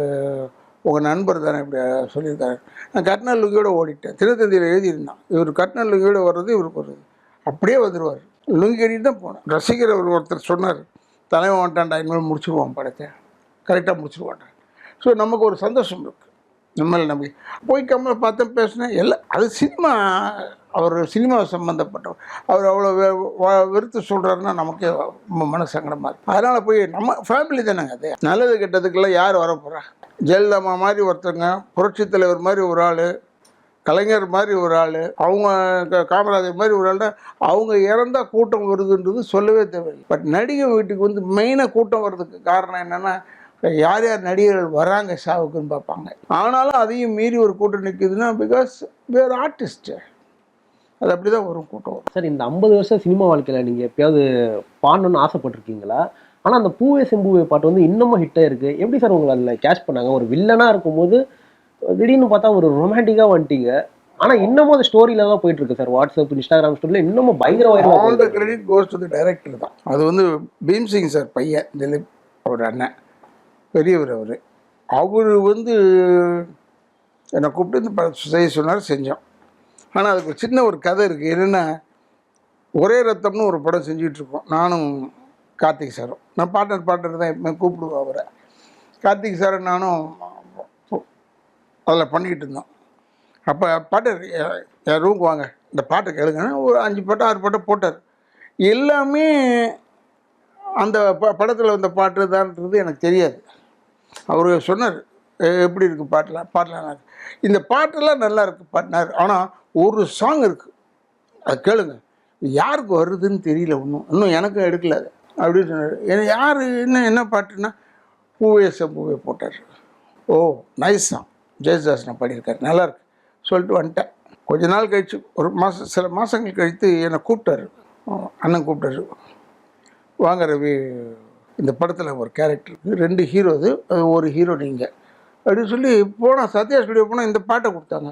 உங்கள் நண்பர் தானே இப்படி சொல்லியிருக்காரு. நான் கட்னர் லுங்கியோடு ஓடிட்டேன். தினத்தந்தியில் எழுதியிருந்தான், இவர் கட்னர் லுங்கியோடு வர்றது இவருக்கு வருது, அப்படியே வந்துடுவார். லுங்கி கட்டிட்டு தான் போனேன். ரசிகர் ஒருத்தர் சொன்னார், தலைவன் வந்துட்டான்டா, இனிமேல் முடிச்சுடுவான் படத்தை, கரெக்டாக முடிச்சுடுவான்டான். ஸோ நமக்கு ஒரு சந்தோஷம் இருக்குது, நம்மள நம்பி போய் கம்மலை பார்த்தேன், பேசினேன் எல்லாம். அது சினிமா, அவர் சினிமாவை சம்மந்தப்பட்டவர். அவர் அவ்வளோ வெறுத்து சொல்கிறாருன்னா நமக்கே ரொம்ப மன சங்கடமாக இருக்குது. அதனால் போய் நம்ம ஃபேமிலி தானேங்க, அது நல்லது கெட்டதுக்கெல்லாம் யார் வர போகிறா? ஜெயலலிதா மாதிரி ஒருத்தங்க, புரட்சித் தலைவர் மாதிரி ஒரு ஆள், கலைஞர் மாதிரி ஒரு ஆள், அவங்க காமராஜர் மாதிரி ஒரு ஆள்னா அவங்க இறந்தால் கூட்டம் வருதுன்றது சொல்லவே தேவையில்லை. பட் நடிகை வீட்டுக்கு வந்து மெயினாக கூட்டம் வர்றதுக்கு காரணம் என்னென்னா, யார் யார் நடிகர்கள் வராங்க ஷாவுக்குன்னு பார்ப்பாங்க. ஆனாலும் அதையும் மீறி ஒரு கூட்டம் நிற்குதுன்னா பிகாஸ் வேறு ஆர்டிஸ்ட்டு, அது அப்படி தான் வரும் கூட்டம். சார் இந்த 50 வருஷம் சினிமா வாழ்க்கையில் நீங்கள் எப்பயாவது பாடணும்னு ஆசைப்பட்டிருக்கீங்களா? ஆனால் அந்த பூவே செம்பூவே பாட்டு வந்து இன்னமும் ஹிட்டாக இருக்குது. எப்படி சார் உங்களை அதில் கேட்ச் பண்ணாங்க? ஒரு வில்லனாக இருக்கும்போது திடீர்னு பார்த்தா ஒரு ரொமான்டிக்காக வந்துட்டீங்க. ஆனால் இன்னமும் அது ஸ்டோரியில தான் போயிட்டு இருக்கு சார். வாட்ஸ்அப், இன்ஸ்டாகிராம் ஸ்டோரியில் இன்னமும் பயங்கர வைரலாக. All the credit goes to the director தான். அது வந்து பீம்சிங் சார் பையன் திலீப், அவர் அண்ணன், பெரியவர் அவர். அவர் வந்து என்னை கூப்பிட்டு இந்த படம் செய்ய சொன்னார், செஞ்சோம். ஆனால் அதுக்கு ஒரு சின்ன ஒரு கதை இருக்குது. என்னென்னா, ஒரே ரத்தம்னு ஒரு படம் செஞ்சிகிட்ருக்கோம், நானும் கார்த்திக் சாரும். நான் பார்ட்னர் தான் எப்பவுமே கூப்பிடுவேன் அவரை. கார்த்திக் சார் நானும் அதில் பண்ணிக்கிட்டு இருந்தோம். அப்போ பாட்டர் என் ரூமுக்கு வாங்க, இந்த பாட்டை கேளுங்கன்னு ஒரு 5 பாட்டு 6 பாட்டை போட்டார். எல்லாமே அந்த படத்தில் வந்த பாட்டு தான்ன்றது எனக்கு தெரியாது. அவர் சொன்னார், எப்படி இருக்குது பாட்டெலாம் இந்த பாட்டெல்லாம் நல்லா இருக்குது பாட்டினார். ஆனால் ஒரு சாங் இருக்குது, அது கேளுங்க, யாருக்கு வருதுன்னு தெரியல, இன்னும் எனக்கும் எடுக்கல அது அப்படின்னு சொன்னார். யார் என்ன பாட்டுன்னா பூவே செம்பூவே போட்டார். ஓ நைஸ் சாங், ஜெயசுதாஸ் நான் பாடியிருக்காரு, நல்லாயிருக்கு சொல்லிட்டு வந்துட்டேன். கொஞ்ச நாள் கழித்து ஒரு மாதம் சில மாதங்கள் கழித்து என்னை கூப்பிட்டாரு, அண்ணன் கூப்பிட்டாரு, வாங்க ரவி, இந்த படத்தில் ஒரு கேரக்டருக்கு 2 ஹீரோ, அது ஒரு ஹீரோ நீங்கள் அப்படின்னு சொல்லி போனால் சத்யா ஸ்டுடியோ போனால் இந்த பாட்டை கொடுத்தாங்க.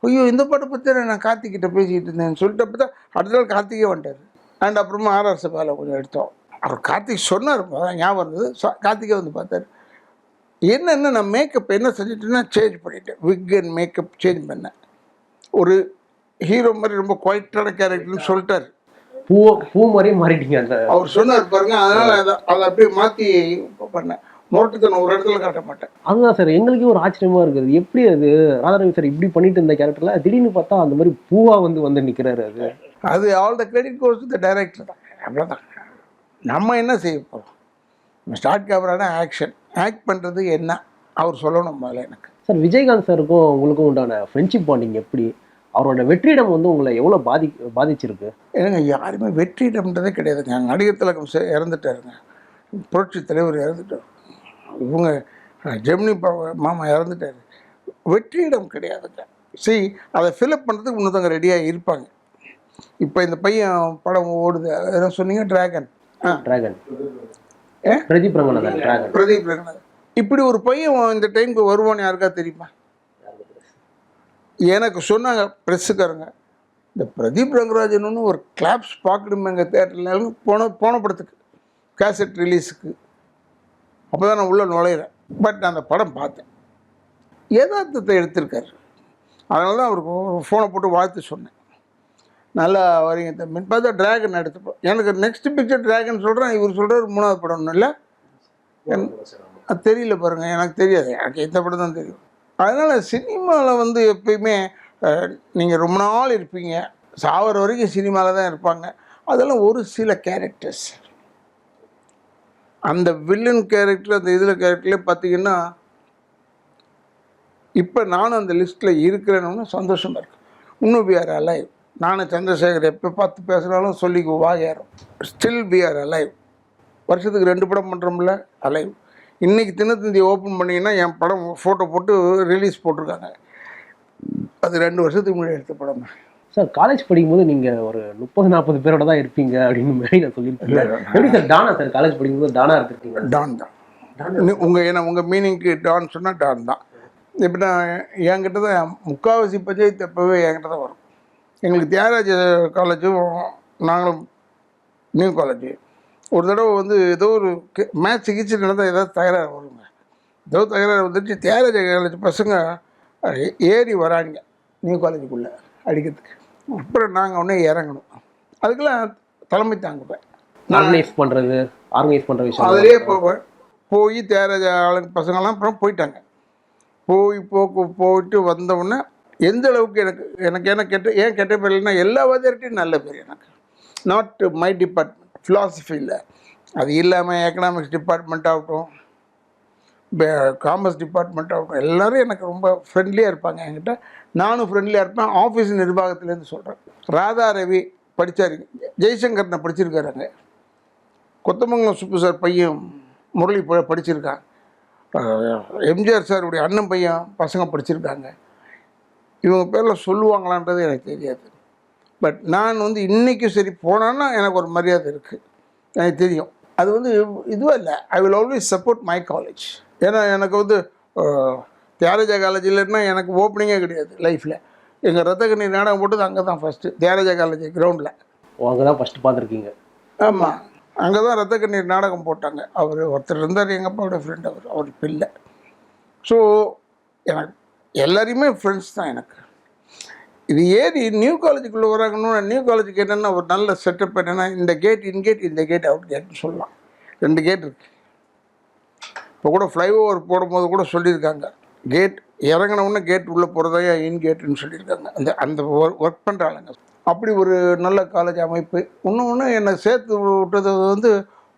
ஐயோ இந்த பாட்டை பற்றி நான் கார்த்திக்கிட்ட பேசிக்கிட்டு இருந்தேன்னு சொல்லிட்டு அப்போ தான் அடுத்த நாள் கார்த்திகே வந்துட்டார். அண்ட் அப்புறமா ஆர்ஆர் சபாவில் கொஞ்சம் எடுத்தோம். அவர் கார்த்திக் சொன்னார், ஞாபகம் இருந்தது. கார்த்திகே வந்து பார்த்தார். என்னென்ன நான் மேக்கப் என்ன செஞ்சுட்டேன்னா சேஞ்ச் பண்ணிட்டேன், விக் அண்ட் மேக்கப் சேஞ்ச் பண்ணேன். ஒரு ஹீரோ மாதிரி ரொம்ப குவைட்டான கேரக்டர்னு சொல்லிட்டார். பூ மாதிரியே மாறிட்டீங்க அந்த அவர் சொன்னார் பாருங்க. அதனால் அதை அப்படியே மாற்றி பண்ணேன். முரட்டுத்தனம் ஒரு இடத்துல காட்ட மாட்டேன். அதுதான் சார் எங்களுக்கே ஒரு ஆச்சரியமா இருக்குது. எப்படி அது ராதாரவி சார் இப்படி பண்ணிட்டு இருந்த கேரக்டர்ல திடீர்னு பார்த்தா அந்த மாதிரி பூவா வந்து நிற்கிறாரு. அது all the credit goes to the director தான். அவ்வளோதான். நம்ம என்ன செய்ய போகிறோம்? ஸ்டார்ட் கேமரானா ஆக்ஷன், ஆக்ட் பண்ணுறது என்ன அவர் சொல்லணும் முதல்ல எனக்கு. சார் விஜயகாந்த் சாருக்கும் உங்களுக்கும் உண்டான ஃப்ரெண்ட்ஷிப் பாண்டிங் எப்படி? அவரோட வெற்றிடம் வந்து உங்களை எவ்வளோ பாதிச்சிருக்கு? ஏங்க யாருமே வெற்றிடம்ன்றதே கிடையாதுங்க. நடிகர் திலகம் இறந்துட்டாருங்க, புரட்சி தலைவர் இறந்துட்டார், இவங்க ஜெமினி மாமா இறந்துட்டார். வெற்றிடம் கிடையாதுங்க. சரி, அதை ஃபில்அப் பண்ணுறதுக்கு இன்னொருத்தவங்க ரெடியாக இருப்பாங்க. இப்போ இந்த பையன் படம் ஓடுது, என்ன சொன்னீங்க, டிராகன் பிரதீப் ரங்கநாதன். இப்படி ஒரு பையன் இந்த டைமுக்கு வருவான்னு யாருக்கா தெரியுமா? எனக்கு சொன்னாங்க ப்ரெஸ்ஸுக்காரங்க, இந்த பிரதீப் ரங்கராஜன் ஒரு கிளாப்ஸ் பார்க்கணுமே எங்கள் தேட்டர்னாலும் போன படத்துக்கு கேசட் ரிலீஸுக்கு. அப்போ தான் நான் உள்ளே நுழையிறேன். பட் அந்த படம் பார்த்தேன், யதார்த்தத்தை எடுத்திருக்காரு. அதனால தான் அவருக்கு ஃபோனை போட்டு வாழ்த்து சொன்னேன், நல்லா வரீங்க தம்பின்னு. பார்த்தா டிராகன் எடுத்துப்போம். எனக்கு நெக்ஸ்ட் பிக்சர் டிராகன் சொல்கிறேன், இவர் சொல்கிறார் 3வது படம் ஒன்றும் இல்லை. அது தெரியல பாருங்கள், எனக்கு தெரியாது, எனக்கு இந்த படம் தான் தெரியும். அதனால் சினிமாவில் வந்து எப்பயுமே நீங்கள் ரொம்ப நாள் இருப்பீங்க, சாவர வரைக்கும் சினிமாவில் தான் இருப்பாங்க. அதெல்லாம் ஒரு சில கேரக்டர்ஸ். அந்த வில்லன் கேரக்டர், அந்த இதில் கேரக்டர்லேயே பார்த்தீங்கன்னா, இப்போ நானும் அந்த லிஸ்ட்டில் இருக்கிறேன்னு சந்தோஷமாக இருக்குது. இன்னும் வி ஆர் அலைவ். நானும் சந்திரசேகர் எப்போ பார்த்து பேசுனாலும் சொல்லிக்கு வாயேறும். Still we are alive. வருஷத்துக்கு 2 படம் பண்ணுறோம்ல, அலைவ். இன்றைக்கி தினத்தந்தி ஓப்பன் பண்ணிங்கன்னா என் படம் ஃபோட்டோ போட்டு ரிலீஸ் போட்டிருக்காங்க. அது 2 வருஷத்துக்கு முன்னாடி எடுத்த படம். சார் காலேஜ் படிக்கும்போது நீங்கள் ஒரு 30-40 பேரோட தான் இருப்பீங்க அப்படின்னு மாதிரி நான் சொல்லியிருக்கேன். எப்படி சார் டானா சார் காலேஜ் படிக்கும்போது டானா இருந்துருக்கீங்க? டான் தான் உங்கள் மீனிங்க்கு டான் சொன்னால் டான் தான். இப்போ நான் என்கிட்ட தான் முக்கால்வாசி பஞ்சாயத்து எப்போவே என்கிட்ட தான் வரும். எங்களுக்கு தியாகராஜ காலேஜும் நாங்களும் நியூ காலேஜ். ஒரு தடவை வந்து ஏதோ ஒரு மேட்ச் கிச்சு நடந்தால் ஏதாவது தகராறு வருங்க. ஏதோ தகராறு வந்துட்டு தியாகராஜ காலேஜ் பசங்க ஏறி வராங்க நியூ காலேஜுக்குள்ளே அடிக்கிறதுக்கு. அப்புறம் நாங்கள் ஒன்றே இறங்கணும். அதுக்கெல்லாம் தலைமை தாங்குவேன், ஆர்கனைஸ் பண்ணுற விஷயம். அதிலே போவேன். போய் தியாகராஜ ஆளுங்க பசங்கள்லாம் அப்புறம் போயிட்டாங்க. போயிட்டு வந்தவுடனே எந்த அளவுக்கு எனக்கு என்ன கெட்ட பேர் இல்லைன்னா எல்லா வாத்தியார்ட்டையும் நல்ல பேர் எனக்கு. நாட் மை டிபார்ட்மெண்ட், ஃபிலாசபியில் அது இல்லாமல் எக்கனாமிக்ஸ் டிபார்ட்மெண்ட் ஆகட்டும், காமர்ஸ் டிபார்ட்மெண்ட் ஆகட்டும், எல்லோரும் எனக்கு ரொம்ப ஃப்ரெண்ட்லியாக இருப்பாங்க என்கிட்ட. நானும் ஃப்ரெண்ட்லியாக இருப்பேன். ஆஃபீஸ் நிர்வாகத்துலேருந்து சொல்கிறேன். ராதா ரவி படித்தார், ஜெய்சங்கர்னை படிச்சிருக்காருங்க. கொத்தமங்கலம் சுப்பு சார் பையன் முரளி படிச்சிருக்கான். எம்ஜிஆர் சாருடைய அண்ணன் பையன் பசங்க படிச்சிருக்காங்க. இவங்க பேரில் சொல்லுவாங்களான்றது எனக்கு தெரியாது. பட் நான் வந்து இன்றைக்கும் சரி போனான்னா எனக்கு ஒரு மரியாதை இருக்குது, எனக்கு தெரியும். அது வந்து இதுவே இல்லை. I will always support my college. ஏன்னா எனக்கு வந்து தியாகராஜா காலேஜ் இல்லைன்னா எனக்கு ஓப்பனிங்கே கிடையாது லைஃப்பில். எங்கள் ரத்தக்கண்ணீர் நாடகம் போட்டது அங்கே தான் ஃபஸ்ட்டு, தியாகராஜா காலேஜ் கிரவுண்டில். அங்கே தான் ஃபஸ்ட்டு பார்த்துருக்கீங்க? ஆமாம், அங்கே தான் ரத்தக்கண்ணீர் நாடகம் போட்டாங்க. அவர் ஒருத்தர் இருந்தார், எங்கள் அப்பாவோட ஃப்ரெண்ட், அவர் பிள்ளை. ஸோ எனக்கு எல்லாரையுமே ஃப்ரெண்ட்ஸ் தான் எனக்கு. இது ஏறி நியூ காலேஜுக்குள்ளே வராங்கன்னு, நியூ காலேஜுக்கு என்னென்னா ஒரு நல்ல செட்டப் என்னென்னா, இந்த கேட் இன்கேட், இந்த கேட் அவுட் கேட்னு சொல்லலாம். 2 கேட் இருக்குது. இப்போ கூட ஃப்ளைஓவர் போடும்போது கூட சொல்லியிருக்காங்க, கேட் இறங்கினவுடனே கேட் உள்ளே போகிறதா இன்கேட்டுன்னு சொல்லியிருக்காங்க. அந்த ஒர்க் பண்ணுற ஆளுங்க. அப்படி ஒரு நல்ல காலேஜ் அமைப்பு. இன்னொன்று என்னை சேர்த்து விட்டது வந்து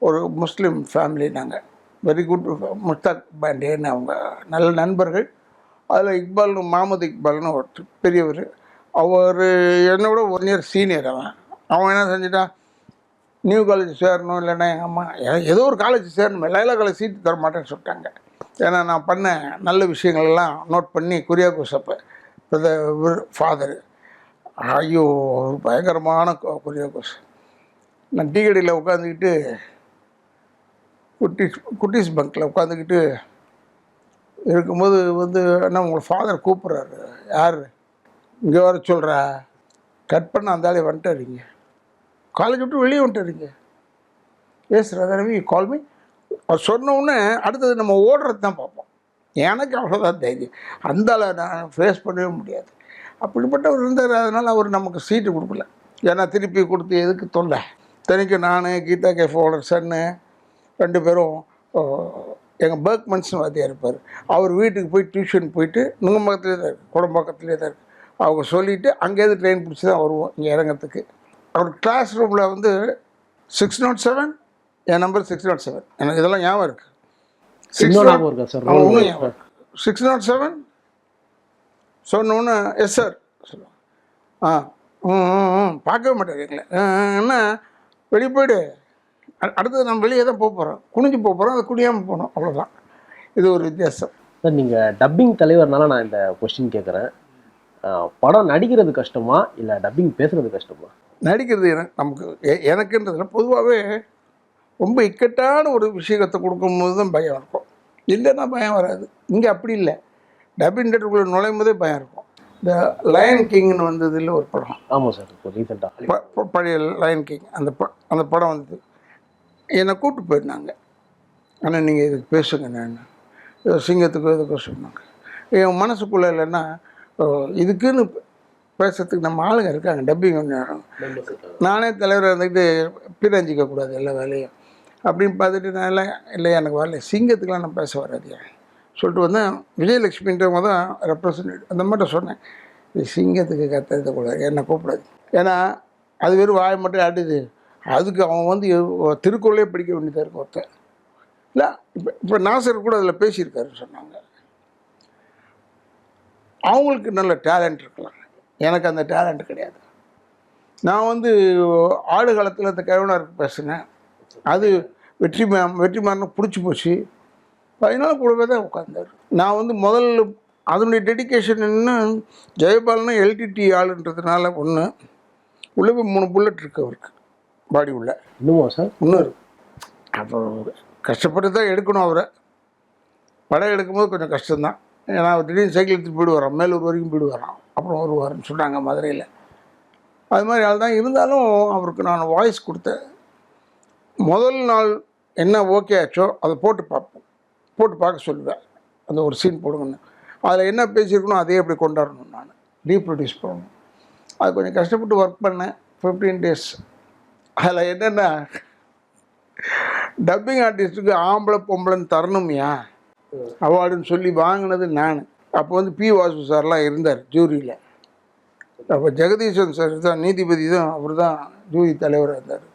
ஒரு முஸ்லீம் ஃபேமிலி. நாங்கள் வெரி குட். முஸ்தாக் பாண்டியன்னு அவங்க நல்ல நண்பர்கள். அதில் இக்பால்னு, முகமது இக்பால்னு ஒரு பெரியவர். அவர் என்னோட 1 இயர் சீனியர். அவன் என்ன செஞ்சுட்டான், நியூ காலேஜ் சேரணும், இல்லைன்னா எங்கள் அம்மா ஏதோ ஒரு காலேஜ் சேரணும், லைலா காலேஜ் சீட்டு தர மாட்டேன்னு சொல்லிட்டாங்க. ஏன்னா நான் பண்ண நல்ல விஷயங்கள்லாம் நோட் பண்ணி குரியாக்கோஸ் அப்போ ஃபாதரு, ஐயோ ஒரு பயங்கரமான குரியாக்கோஸ். நான் டீ கடையில் உட்காந்துக்கிட்டு குட்டீஸ் பங்கில் உட்காந்துக்கிட்டு இருக்கும்போது வந்து என்ன உங்களை ஃபாதர் கூப்பிட்றாரு. யார் இங்கே வர சொல்கிறா? கட் பண்ண அந்த ஆளே வந்துட்டாருங்க, காலேஜ் விட்டு வெளியே வந்துட்டாருங்க. Yes Ravi call me. அவர் சொன்ன உடனே அடுத்தது நம்ம ஓடுறது தான் பார்ப்போம். எனக்கு அவ்வளோதான் தைரியம். அந்த ஆளை நான் ஃபேஸ் பண்ணவே முடியாது. அப்படிப்பட்டவர் இருந்தார். அதனால் அவர் நமக்கு சீட்டு கொடுக்கல. ஏன்னா திருப்பி கொடுத்து எதுக்கு தொல்லை. தனிக்கும் நான், கீதா கேஃபோட சன்னு 2 பேரும் எங்கள் பேர்க்மன்ஸ்னு வாத்தியாக இருப்பார். அவர் வீட்டுக்கு போய் டியூஷன் போயிட்டு நுங்கம்பக்கத்துலேயே தான் இருக்குது, குடம்பாக்கத்துலேயே தான் இருக்குது. அவங்க சொல்லிவிட்டு அங்கேருந்து ட்ரெயின் பிடிச்சி தான் வருவோம் இங்கே இறங்கிறதுக்கு. அவர் கிளாஸ் ரூமில் வந்து 607, என் நம்பர் 607. எனக்கு இதெல்லாம் ஞாபகம் இருக்குது. 607 சொன்னோன்னு எஸ் சார் சொல்லுவாங்க. பார்க்கவே மாட்டார் எங்களை. என்ன வெளியே போய்டு, அடுத்தது நம்ம வெளியே தான் போக போகிறோம், குனிஞ்சு போக போகிறோம், அதை குனியாமல் போகணும், அவ்வளோதான். இது ஒரு வித்தியாசம். சார், நீங்கள் டப்பிங் தலைவர்னால நான் இந்த கொஸ்டின் கேட்குறேன். படம் நடிக்கிறது கஷ்டமா இல்லை டப்பிங் பேசுகிறது கஷ்டமா? நடிக்கிறது நமக்கு எனக்குன்றதுல பொதுவாகவே ரொம்ப இக்கட்டான ஒரு விஷயத்தை கொடுக்கும்போது தான் பயம் இருக்கும், இல்லைன்னா பயம் வராது. இங்கே அப்படி இல்லை. டப்பிங் தேட்டருக்குள்ளே நுழையும் போதே பயம் இருக்கும். இந்த லயன் கிங்னு வந்தது இல்லை ஒரு படம். ஆமாம் சார், இப்போ ரீசெண்டாக பழைய லயன் கிங் அந்த படம் வந்தது. என்னை கூப்பிட்டு போயிருந்தாங்க. ஆனால் நீங்கள் இதுக்கு பேசுங்க, நான் சிங்கத்துக்கு இதுக்கு சொன்னாங்க. என் மனசுக்குள்ளே இல்லைன்னா இதுக்குன்னு பேசுறதுக்கு நம்ம ஆளுங்க இருக்காங்க, டப்பிங் ஒன்று. நானே தலைவராக இருந்துக்கிட்டு பிரிஞ்சிக்கக்கூடாது எல்லா வேலையும் அப்படின்னு பார்த்துட்டு நான் இல்லை எனக்கு வரல, சிங்கத்துக்கெலாம் நான் பேச வராதியா சொல்லிட்டு வந்தேன். விஜயலட்சுமின்றவங்க தான் ரெப்ரசன்டேட்டிவ். அந்த மாதிரி சொன்னேன், இது சிங்கத்துக்கு கற்றுக்கூடாது, என்னை கூப்பிடாது. ஏன்னா அது வெறும் வாயை மட்டும் ஆடுது. அதுக்கு அவன் வந்து திருக்குறளே படிக்க வேண்டியதாக இருக்கும் ஒருத்தர். இல்லை இப்போ நாசர் கூட அதில் பேசியிருக்காருன்னு சொன்னாங்க. அவங்களுக்கு நல்ல டேலண்ட் இருக்கலாம், எனக்கு அந்த டேலண்ட் கிடையாது. நான் வந்து ஆடு காலத்தில் அந்த கவிஞருக்கு பேசினேன். அது வெற்றிமாறனு பிடிச்சி போச்சு. அதனால கூடவே தான் உட்காந்தார். நான் வந்து முதல்ல அதனுடைய டெடிக்கேஷன் என்ன, ஜெயபாலனா எல்டிடி ஆளுன்றதுனால ஒன்று உள்ளே போய் 3 புல்லட் இருக்குது அவருக்கு பாடி உள்ள. இன்னுமா சார்? இன்னும் இருக்கு. அப்போ கஷ்டப்பட்டு தான் எடுக்கணும். அவரை படம் எடுக்கும்போது கொஞ்சம் கஷ்டம்தான். ஏன்னா அவர் திடீர்னு சைக்கிள் எடுத்துகிட்டு போய்டு வரான், மேலூர் வரைக்கும் போய்டு வரான், அப்புறம் வருவார்னு சொன்னாங்க மதுரையில். அது மாதிரி ஆள் தான். இருந்தாலும் அவருக்கு நான் வாய்ஸ் கொடுத்தேன். முதல் நாள் என்ன ஓகே ஆச்சோ அதை போட்டு பார்க்க சொல்லுவேன். அந்த ஒரு சீன் போடுங்கன்னு, அதில் என்ன பேசியிருக்கணும் அதே எப்படி கொண்டாடணும், நான் ரீப்ரொடியூஸ் பண்ணணும். அது கொஞ்சம் கஷ்டப்பட்டு ஒர்க் பண்ணேன் 15 days. அதில் என்னென்னா, டப்பிங் ஆர்டிஸ்ட்டுக்கு ஆம்பளை பொம்பளைன்னு தரணுமையா அவார்டுன்னு சொல்லி வாங்கினது நான். அப்போ வந்து பி வாசு சார்லாம் இருந்தார் ஜூரியில். அப்போ ஜெகதீஷன் சார் தான் நீதிபதி தான், அவர் தான் ஜூரி தலைவராக இருந்தார்.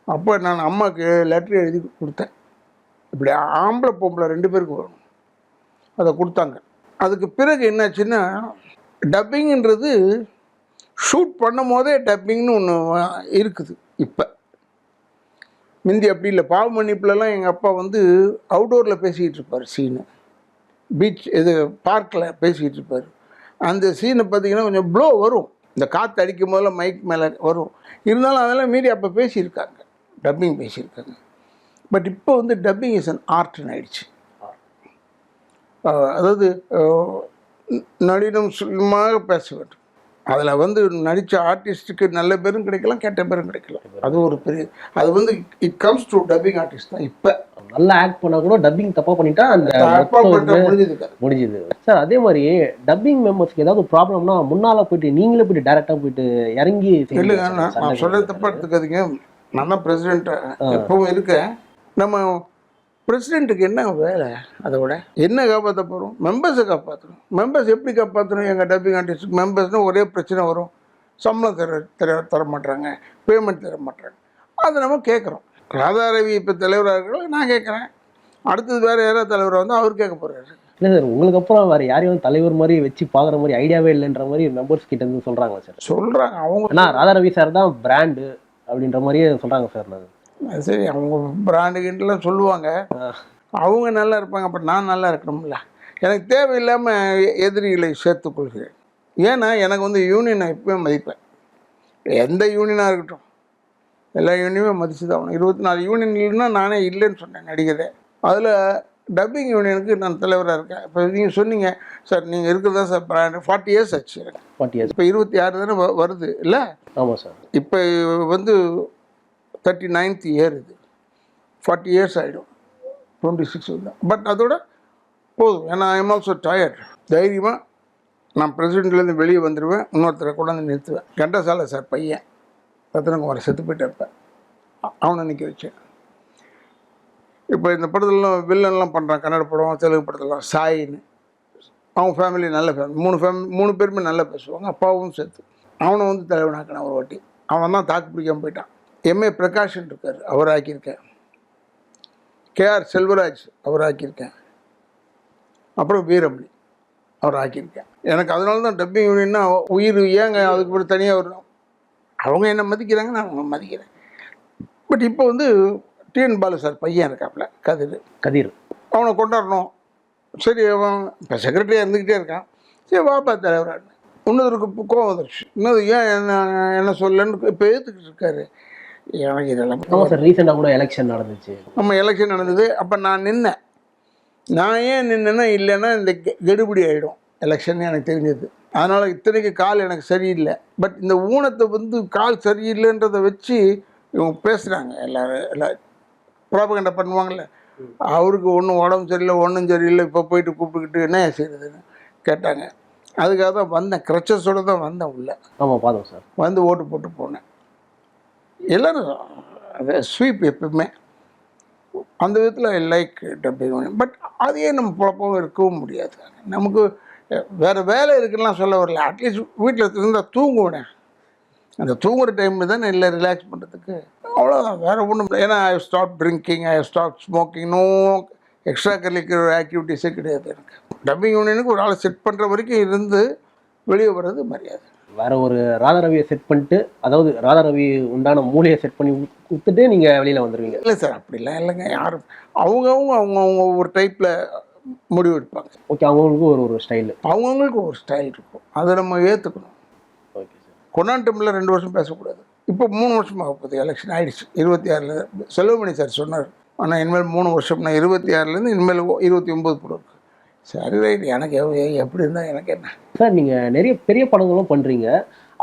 அப்போ நான் அம்மாவுக்கு லெட்டர் எழுதி கொடுத்தேன், இப்படி ஆம்பளை பொம்பளை 2 பேருக்கு வரணும். அதை கொடுத்தாங்க. அதுக்கு பிறகு என்னாச்சுன்னா, டப்பிங்கிறது ஷூட் பண்ணும் போதே டப்பிங்னு ஒன்று இருக்குது. இப்போ முந்தி அப்படி இல்லை. பாவ மன்னிப்புலலாம் எங்கள் அப்பா வந்து அவுட்டோரில் பேசிக்கிட்டு இருப்பார் சீனு. பீச் இது பார்க்கில் பேசிக்கிட்டு இருப்பார். அந்த சீனை பார்த்தீங்கன்னா கொஞ்சம் ப்ளோ வரும், இந்த காற்று அடிக்கும் போதில் மைக் மேலே வரும். இருந்தாலும் அதெல்லாம் மீறி அப்போ பேசியிருக்காங்க, டப்பிங் பேசியிருக்காங்க. பட் இப்போ வந்து டப்பிங் இஸ் அன் ஆர்ட்னு ஆயிடுச்சு. அதாவது நளினம் சுலமாக பேச வேண்டும். அதில் வந்து நடித்த ஆர்டிஸ்ட்டுக்கு நல்ல பேரும் கிடைக்கலாம், கெட்ட பேரும் கிடைக்கலாம். அது ஒரு பெரிய, அது வந்து it comes to dubbing artist தான். இப்போ நல்லா ஆக்ட் பண்ணா கூட டப்பிங் தப்பா பண்ணிட்டா அந்த முடிஞ்சுது சார். அதே மாதிரி டப்பிங் மெம்பர்ஸ்க்கு ஏதாவது ப்ராப்ளம்னா முன்னால போயிட்டு நீங்களே போயிட்டு டைரக்டா போயிட்டு இறங்கி இல்லைங்க, நான் சொல்றது தப்பா எடுத்துக்காதீங்க. நான் தான் பிரசிடென்ட் எப்பவும் இருக்கேன். நம்ம பிரசிடெண்ட்டுக்கு என்ன வேலை? அதை விட என்ன காப்பாற்ற போகிறோம்? மெம்பர்ஸை காப்பாற்றணும். மெம்பர்ஸ் எப்படி காப்பாற்றணும்? எங்கள் டப்பிங் ஆர்டிஸ்ட்டுக்கு மெம்பர்ஸ்னால் ஒரே பிரச்சனை வரும், சம்பளம் தர மாட்டாங்க, பேமெண்ட் தர மாட்டாங்க. அதை நம்ம கேட்குறோம். ராதாரவி இப்போ தலைவராக இருக்கிற நான் கேட்குறேன், அடுத்தது வேறு யாராவது தலைவராக வந்து அவர் கேட்க போகிறாரு. இல்லை சார், உங்களுக்கு அப்புறம் வேறு யாரையும் தலைவர் மாதிரி வச்சு பார்க்குற மாதிரி ஐடியாவே இல்லைன்ற மாதிரி மெம்பர்ஸ் கிட்ட இருந்து சொல்கிறாங்க சார். சொல்கிறாங்க அவங்க. ஆனால் ராதாரவி சார் தான் பிராண்டு அப்படின்ற மாதிரியே சொல்கிறாங்க சார். நான் சரி, அவங்க பிராண்டுகிட்டலாம் சொல்லுவாங்க, அவங்க நல்லா இருப்பாங்க. அப்போ நான் நல்லா இருக்கணும்ல. எனக்கு தேவையில்லாமல் எதிரிகளை சேர்த்துக்கொள்கிறேன். ஏன்னா எனக்கு வந்து யூனியன் நான் எப்போயும் மதிப்பேன். எந்த யூனியனாக இருக்கட்டும், எல்லா யூனியனுமே மதித்து தான் ஆகணும். 24 யூனியன் இல்லைன்னா நானே இல்லைன்னு சொன்னேன் நடிகரே. அதில் டப்பிங் யூனியனுக்கு நான் தலைவராக இருக்கேன். இப்போ நீங்கள் சொன்னீங்க சார், நீங்கள் இருக்கிறதா சார் பிராண்டு. 40 இயர்ஸ் ஆச்சு. 40 இயர்ஸ். இப்போ 26 தானே வருது இல்லை? ஆமாம் சார். இப்போ வந்து 39th இயர் இது. 40 இயர்ஸ் ஆகிடும் 26 தான். பட் அதோட போதும். ஏன்னா ஐ எம் ஆல்சோ டயர்ட். தைரியமாக நான் பிரசிடெண்ட்லேருந்து வெளியே வந்துடுவேன், இன்னொருத்தரை கொண்டாந்து நிறுத்துவேன். கண்டசாலை சார் பையன் ரத்னகுமார் செத்து போயிட்டு இருப்பேன், அவனை நிற்க வச்சேன். இப்போ இந்த படத்துலலாம் வில்லன்லாம் பண்ணுறான், கன்னட படம் தெலுங்கு படத்துலலாம். சாயின்னு அவன் ஃபேமிலி நல்ல ஃபேமிலி, 3 பேருமே நல்லா பேசுவாங்க, அப்பாவும் சேர்த்து. அவனை வந்து தலைவனாக்கினான் ஒரு வாட்டி. அவன் தான் தாக்கு பிடிக்காமல் போயிட்டான். எம்ஏ பிரகாஷன் இருக்கார், அவர் ஆக்கியிருக்கேன். கேஆர் செல்வராஜ் அவர் ஆக்கியிருக்கேன். அப்புறம் வீரமணி அவர் ஆக்கியிருக்கேன். எனக்கு அதனால தான் டப்பிங் யூனியன்னா உயிர். ஏங்க அதுக்கு பிறகு தனியாக வரும். அவங்க என்ன மதிக்கிறாங்க, நான் அவங்க மதிக்கிறேன். பட் இப்போ வந்து டிஎன் பாலு சார் பையன் இருக்காப்புல, கதிர், அவனை கொண்டாடணும். சரி, அவன் இப்போ செக்ரட்டரியாக இருந்துக்கிட்டே இருக்கான். சரி வாப்பா தலைவரான்னு. இன்னொருக்கு கோவம் வந்துருச்சு. இன்னொரு ஏன் என்ன சொல்லன்னு இப்போ ஏற்றுக்கிட்டு இருக்காரு. எனக்கு இதெல்லாம் சார் ரீசெண்டாக கூட எலெக்ஷன் நடந்துச்சு. நம்ம எலெக்ஷன் நடந்தது. அப்போ நான் நின்னேன். நான் ஏன் நின்னேன்னா, இல்லைன்னா இந்த கெடுபிடி ஆகிடும் எலெக்ஷன் எனக்கு தெரிஞ்சது. அதனால் இத்தனைக்கு கால் எனக்கு சரியில்லை. பட் இந்த ஊனத்தை வந்து கால் சரியில்லைன்றதை வச்சு இவங்க பேசுகிறாங்க. எல்லாம் ப்ராபகண்டா பண்ணுவாங்கள்ல. அவருக்கு ஒன்றும் உடம்பு சரியில்லை, ஒன்றும் சரியில்லை, இப்போ போயிட்டு கூப்பிட்டுக்கிட்டு என்ன செய்கிறதுன்னு கேட்டாங்க. அதுக்காக தான் வந்தேன், க்ரச்சஸோடு தான் வந்தேன் உள்ள. ஆமாம் பார்த்தோம் சார். வந்து ஓட்டு போட்டு போனேன். எல்லோரும் அதை ஸ்வீப் எப்பவுமே அந்த விதத்தில் லைக் டப்பிங். பட் அதையே நம்ம குழப்பமும் இருக்கவும் முடியாது. நமக்கு வேறு வேலை இருக்குலாம் சொல்ல வரல. அட்லீஸ்ட் வீட்டில் இருந்தால் தூங்குவேன். அந்த தூங்குகிற டைமில் தான் இல்லை ரிலாக்ஸ் பண்ணுறதுக்கு, அவ்வளோதான். வேறு ஒன்றும் இல்லை. ஏன்னா I stop drinking, I stop smoking, no extra curricular ஆக்டிவிட்டீஸே கிடையாது எனக்கு. டப்பிங் யூனியனுக்கு ஒரு ஆளை செட் பண்ணுற வரைக்கும் இருந்து வெளியே வர்றது மரியாதை. வேற ஒரு ராதாரவியை செட் பண்ணிட்டு, அதாவது ராதாரவி உண்டான மூலையை செட் பண்ணி கொடுத்துட்டு நீங்கள் வெளியில் வந்துடுவீங்க? இல்லை சார், அப்படிலாம் இல்லைங்க. யாரும் அவங்கவுங்க ஒரு டைப்பில் முடிவு எடுப்பாங்க. ஓகே, அவங்களுக்கு ஒரு ஸ்டைலு, அவங்கவுங்களுக்கு ஒரு ஸ்டைல் இருக்கும். அதை நம்ம ஏற்றுக்கணும். Okay sir. கொண்டாட்டமில் 2 வருஷம் பேசக்கூடாது. இப்போ 3 வருஷமாக போகுது. எலெக்ஷன் ஆகிடுச்சு 26ல். செல்வமணி சார் சொன்னார், ஆனால் இனிமேல் 3 வருஷம்னா 26லேருந்து இனிமேல் 29 போடுறது. சரி ரைட், எனக்கு எப்படி இருந்தால் எனக்கு என்ன சார். நீங்கள் நிறைய பெரிய படங்களும் பண்ணுறீங்க,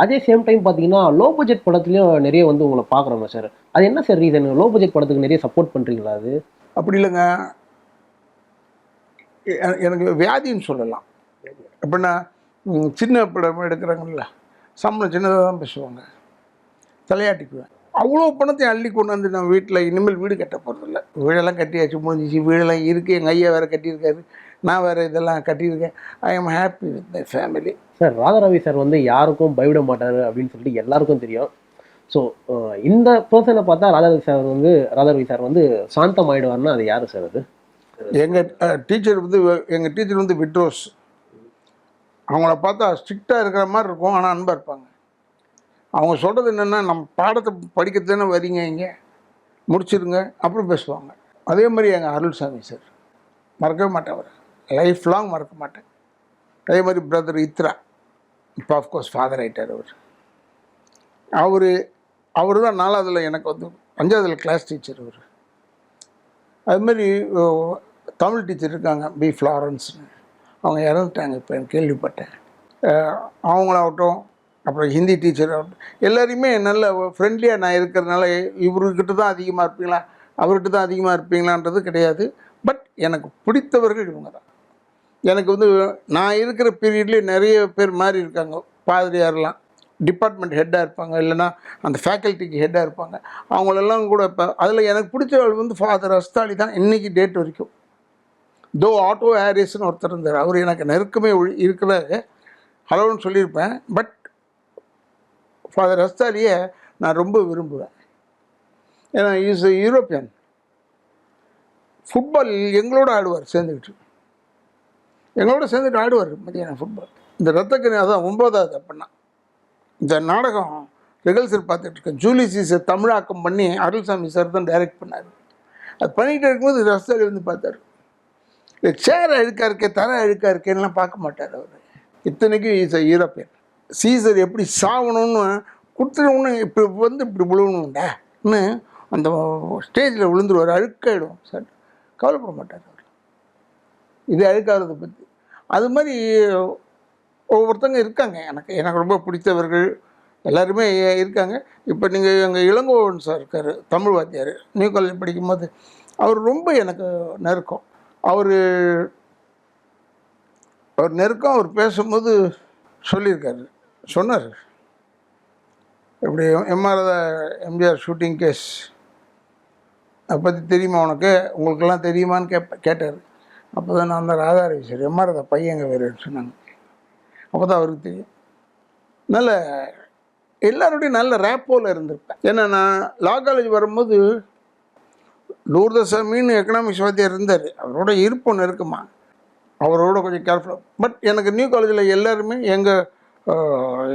அதே சேம் டைம் பார்த்தீங்கன்னா லோ பட்ஜெட் படத்துலையும் நிறைய வந்து உங்களை பார்க்குறோங்க சார். அது என்ன சார் ரீசன்? லோ பட்ஜெட் படத்துக்கு நிறைய சப்போர்ட் பண்ணுறீங்களா? அது அப்படி இல்லைங்க, எனக்கு வியாதின்னு சொல்லலாம். எப்படின்னா சின்ன படம் எடுக்கிறாங்கல்ல, சம்பளம் சின்னதாக தான் பேசுவாங்க, தலையாட்டிக்குவேன். அவ்வளோ பணத்தை அள்ளி கொண்டு வந்து நான் வீட்டில் இனிமேல் வீடு கட்ட போகிறதில்ல. வீடெல்லாம் கட்டியாச்சு, முடிஞ்சிச்சு. வீடெல்லாம் இருக்குது, எங்கள் ஐயா வேறு கட்டியிருக்காரு, நான் வேறு இதெல்லாம் கட்டியிருக்கேன். I am happy with my family. Sir Radharavi sir வந்து யாருக்கும் பயவிட மாட்டார் அப்படின்னு சொல்லிட்டு எல்லாருக்கும் தெரியும். ஸோ இந்த பர்சனை பார்த்தா ராதாரவி சார் வந்து சாந்தம் ஆகிடுவார்னா அது யார் சார்? அது எங்கள் டீச்சர் வந்து விட்ரோஸ். அவங்கள பார்த்தா ஸ்ட்ரிக்டாக இருக்கிற மாதிரி இருக்கும், ஆனால் அன்பாக இருப்பாங்க. அவங்க சொல்கிறது என்னென்னா, நம்ம பாடத்தை படிக்கிறது தானே வரீங்க, இங்கே முடிச்சிருங்க அப்புறம் பேசுவாங்க. அதே மாதிரி எங்கள் அருள்சாமி சார் மறக்கவே மாட்டேன், அவர் லைஃப் லாங் மறக்க மாட்டேன். அதே மாதிரி பிரதர் இத்ரா, இப்போ ஆஃப்கோர்ஸ் ஃபாதர் ஆகிட்டார் அவர். அவர் அவர் தான் 4ஆவதில் எனக்கு வந்து 5ஆவதில் கிளாஸ் டீச்சர் அவர். அதுமாரி தமிழ் டீச்சர் இருக்காங்க பி ஃப்ளாரன்ஸ்னு, அவங்க இறந்துட்டாங்க இப்போ எனக்கு கேள்விப்பட்டேன். அவங்களாகட்டும், அப்புறம் ஹிந்தி டீச்சர் ஆகட்டும், எல்லாரையுமே நல்ல ஃப்ரெண்ட்லியாக நான் இருக்கிறதுனால இவர்கிட்ட தான் அதிகமாக இருப்பீங்களா அவர்கிட்ட தான் அதிகமாக இருப்பீங்களான்றது கிடையாது. பட் எனக்கு பிடித்தவர்கள் இவங்க தான். எனக்கு வந்து நான் இருக்கிற பீரியட்லேயே நிறைய பேர் மாறி இருக்காங்க. பாதிரியாரெலாம் டிபார்ட்மெண்ட் ஹெட்டாக இருப்பாங்க, இல்லைன்னா அந்த ஃபேக்கல்ட்டிக்கு ஹெட்டாக இருப்பாங்க. அவங்களெல்லாம் கூட இப்போ அதில் எனக்கு பிடிச்சவள் வந்து ஃபாதர் அஸ்தாலி தான் இன்றைக்கி டேட் வரைக்கும். தோ ஆட்டோ ஹாரிஸ்னு ஒருத்தர் இருந்தார், அவர் எனக்கு நெருக்கமே இருக்கிறாரு, ஹலோன்னு சொல்லியிருப்பேன். பட் ஃபாதர் அஸ்தாலியை நான் ரொம்ப விரும்புவேன். ஏன்னா இஸ் யூரோப்பியன். ஃபுட்பால் எங்களோட ஆடுவார், எங்களோட சேர்ந்துட்டு ஆடுவார் மதியானம் ஃபுட்பால். இந்த ரத்தக்கனி அதான் 9ஆவது அப்படின்னா இந்த நாடகம் ரிகல்சல் பார்த்துட்ருக்கேன். ஜூலி சீசர் தமிழாக்கம் பண்ணி அருள்சாமி சார் தான் டைரக்ட் பண்ணார். அது பண்ணிகிட்டு இருக்கும்போது ரஸ்தாலி வந்து பார்த்தார். சேர் அழுக்காக இருக்கே, தர அழுக்காக இருக்கேன்லாம் பார்க்க மாட்டார் அவர். இத்தனைக்கும் இஸ் யூரோப்பியன். சீசர் எப்படி சாகணும்னு கொடுத்துடணும்னு இப்படி வந்து இப்படி விழுவணும்டான்னு அந்த ஸ்டேஜில் விழுந்துருவார், அழுக்காயிடும் சார். கவலைப்பட மாட்டார் அவர் இது அழுக்காகிறத பற்றி. அது மாதிரி ஒவ்வொருத்தங்க இருக்காங்க. எனக்கு ரொம்ப பிடித்தவர்கள் எல்லாருமே இருக்காங்க. இப்போ நீங்கள் எங்கள் இளங்கோவன் சார் இருக்கார், தமிழ் வாத்தியார், நியூ காலேஜ் படிக்கும்போது அவர் ரொம்ப எனக்கு நெருக்கம். அவர் நெருக்கம். அவர் பேசும்போது சொன்னார், இப்படி எம்ஜிஆர் ஷூட்டிங் கேஸ் அதை பற்றி தெரியுமா உனக்கு, உங்களுக்கெல்லாம் தெரியுமான்னு கேட்டார். அப்போ தான் நான் அந்த ராதாரவி சார் எம்ஆர் பையங்க வேறுன்னு சொன்னாங்க. அப்போ தான் அவருக்கு தெரியும். நல்ல எல்லாரோடையும் நல்ல ரேப்போவில் இருந்திருப்பேன். ஏன்னா நான் லா காலேஜ் வரும்போது லூர்தசாமின்னு எக்கனாமிக்ஸ் வாத்தியார் இருந்தார், அவரோட இருப்போம் நெருக்கமா, அவரோட கொஞ்சம் கேர்ஃபுல்லாக. பட் எனக்கு நியூ காலேஜில் எல்லாருமே எங்கள்